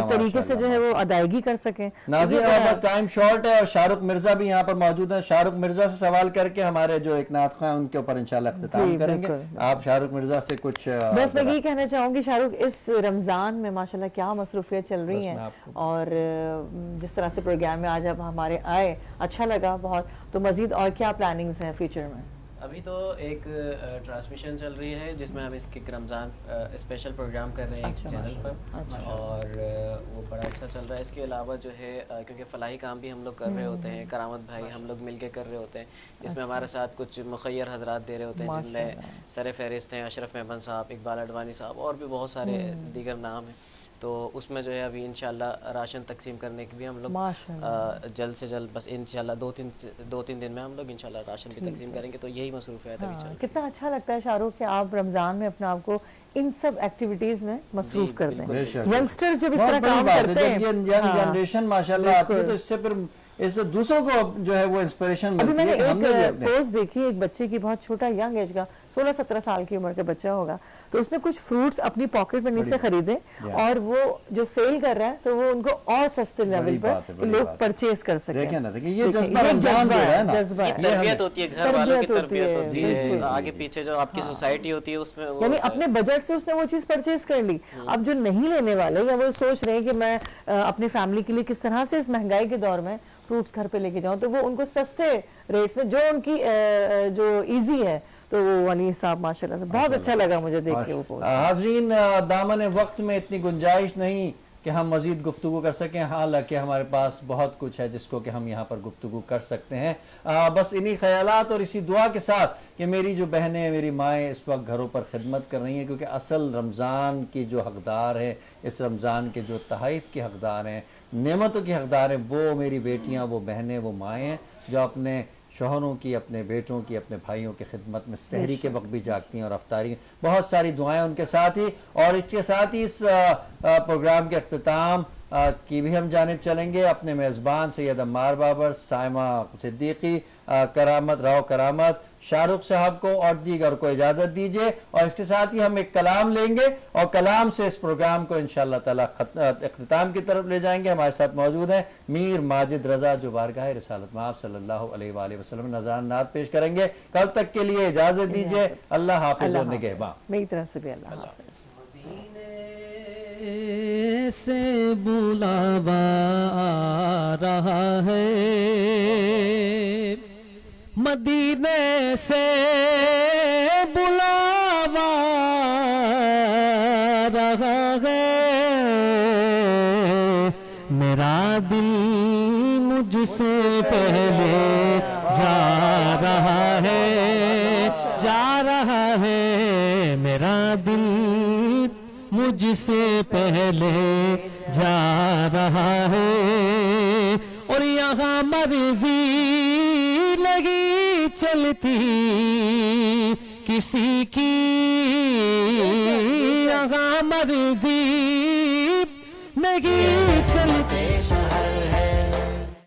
طریقے سے جو ہے وہ ادائیگی کر سکیں. ناظرین، اب ٹائم شارٹ ہے اور شاہ رخ مرزا بھی یہاں پر موجود ہیں. شاہ رخ مرزا سے سوال کر کے ہمارے جو ایک نعت خواں ان کے اوپر انشاءاللہ اختتام کریں گے. آپ شاہ رخ مرزا سے کچھ؟ بس میں یہ کہنا چاہوں گی شاہ رخ، اس رمضان میں ماشاءاللہ کیا مصروفیت چل رہی ہیں، اور جس طرح سے پروگرام میں آج آپ ہمارے آئے اچھا لگا بہت. تو مزید اور کیا پلاننگز ہیں فیوچر میں؟ ابھی تو ایک ٹرانسمیشن چل رہی ہے جس میں ہم اس کے رمضان اسپیشل پروگرام کر رہے ہیں ایک چینل پر، اور وہ بڑا اچھا چل رہا ہے. اس کے علاوہ جو ہے کیونکہ فلاحی کام بھی ہم لوگ کر رہے ہوتے ہیں، کرامت بھائی ہم لوگ مل کے کر رہے ہوتے ہیں، جس میں ہمارے ساتھ کچھ مخیر حضرات دے رہے ہوتے ہیں، جن میں سر فہرست ہیں اشرف مہمن صاحب، اقبال اڈوانی صاحب، اور بھی بہت سارے دیگر نام ہیں. تو اس میں جو ہے ابھی انشاءاللہ راشن تقسیم کرنے کی بھی ہم لوگ جلد سے جلد، بس انشاءاللہ دو تین دن میں ہم لوگ انشاءاللہ راشن بھی تقسیم کریں گے. تو یہی مصروفیت ابھی چل رہی ہے. کتنا اچھا لگتا ہے شاہ رخ کہ آپ رمضان میں اپنے آپ کو ان سب ایکٹیویٹیز میں مصروف کر دیں. ینگسٹرز جب اس طرح کام کرتے ہیں، ینگ جنریشن ماشاءاللہ آتی ہے، تو اس سے پھر اس سے دوسروں کو جو ہے وہ انسپریشن ملتی ہے. ابھی میں نے ایک پوسٹ دیکھی ایک بچے کی، بہت چھوٹا ینگ ایج کا، 16-17 سال کی عمر کا بچہ ہوگا، تو اس نے کچھ فروٹس اپنی پاکٹ منی سے خریدے، اور وہ جو سیل کر رہا ہے تو وہ ان کو اور سستے لیول پر لوگ پرچیز کر سکیں. دیکھیں نا، یہ جذبہ ہے، تربیت ہوتی ہے، گھر والوں کی تربیت ہوتی ہے، آگے پیچھے جو آپ کی سوسائٹی ہوتی ہے اس میں، یعنی اپنے بجٹ سے اس نے وہ چیز پرچیز کر لی. اب جو نہیں لینے والے یا وہ سوچ رہے ہیں کہ میں اپنی فیملی کے لیے کس طرح سے اس مہنگائی کے دور میں فروٹس گھر پہ لے کے جاؤں، تو وہ ان کو سستے ریٹس میں جو ان کی جو ایزی ہے، تو وہ والی صاحب ماشاءاللہ سے بہت اچھا لگا مجھے دیکھ کے وہ پوسٹ. حاضرین، دامن وقت میں اتنی گنجائش نہیں کہ ہم مزید گفتگو کر سکیں، حالانکہ ہمارے پاس بہت کچھ ہے جس کو کہ ہم یہاں پر گفتگو کر سکتے ہیں. بس انہی خیالات اور اسی دعا کے ساتھ کہ میری جو بہنیں، میری مائیں اس وقت گھروں پر خدمت کر رہی ہیں، کیونکہ اصل رمضان کی جو حقدار ہیں، اس رمضان کے جو تحائف کی حقدار ہیں، نعمتوں کی حقدار ہیں، وہ میری بیٹیاں، وہ بہنیں، وہ مائیں ہیں، جو اپنے شوہروں کی، اپنے بیٹوں کی، اپنے بھائیوں کی خدمت میں سحری کے وقت بھی جاگتی ہیں اور افطاری. بہت ساری دعائیں ان کے ساتھ ہی، اور اس کے ساتھ ہی اس پروگرام کے اختتام کی بھی ہم جانب چلیں گے. اپنے میزبان سید عمار بابر، سائمہ صدیقی، کرامت راؤ کرامت، شاہ رخ صاحب کو اور دیگر کو اجازت دیجیے، اور اس کے ساتھ ہی ہم ایک کلام لیں گے اور کلام سے اس پروگرام کو انشاءاللہ تعالی اختتام کی طرف لے جائیں گے. ہمارے ساتھ موجود ہیں میر ماجد رضا، جو بارگاہ رسالت مآب صلی اللہ علیہ وآلہ وسلم نذران نعت پیش کریں گے. کل تک کے لیے اجازت دیجیے. اللہ حافظ و نگہباں. میری طرف سے بھی اللہ حافظ. سے بلاوا آ رہا ہے، مدینے سے بلاوا رہا ہے، میرا دل مجھ سے پہلے جا رہا ہے، جا رہا ہے، میرا دل مجھ سے پہلے جا رہا ہے، اور یہاں مرضی لگی چلتی کسی کی، یہاں مرضی لگی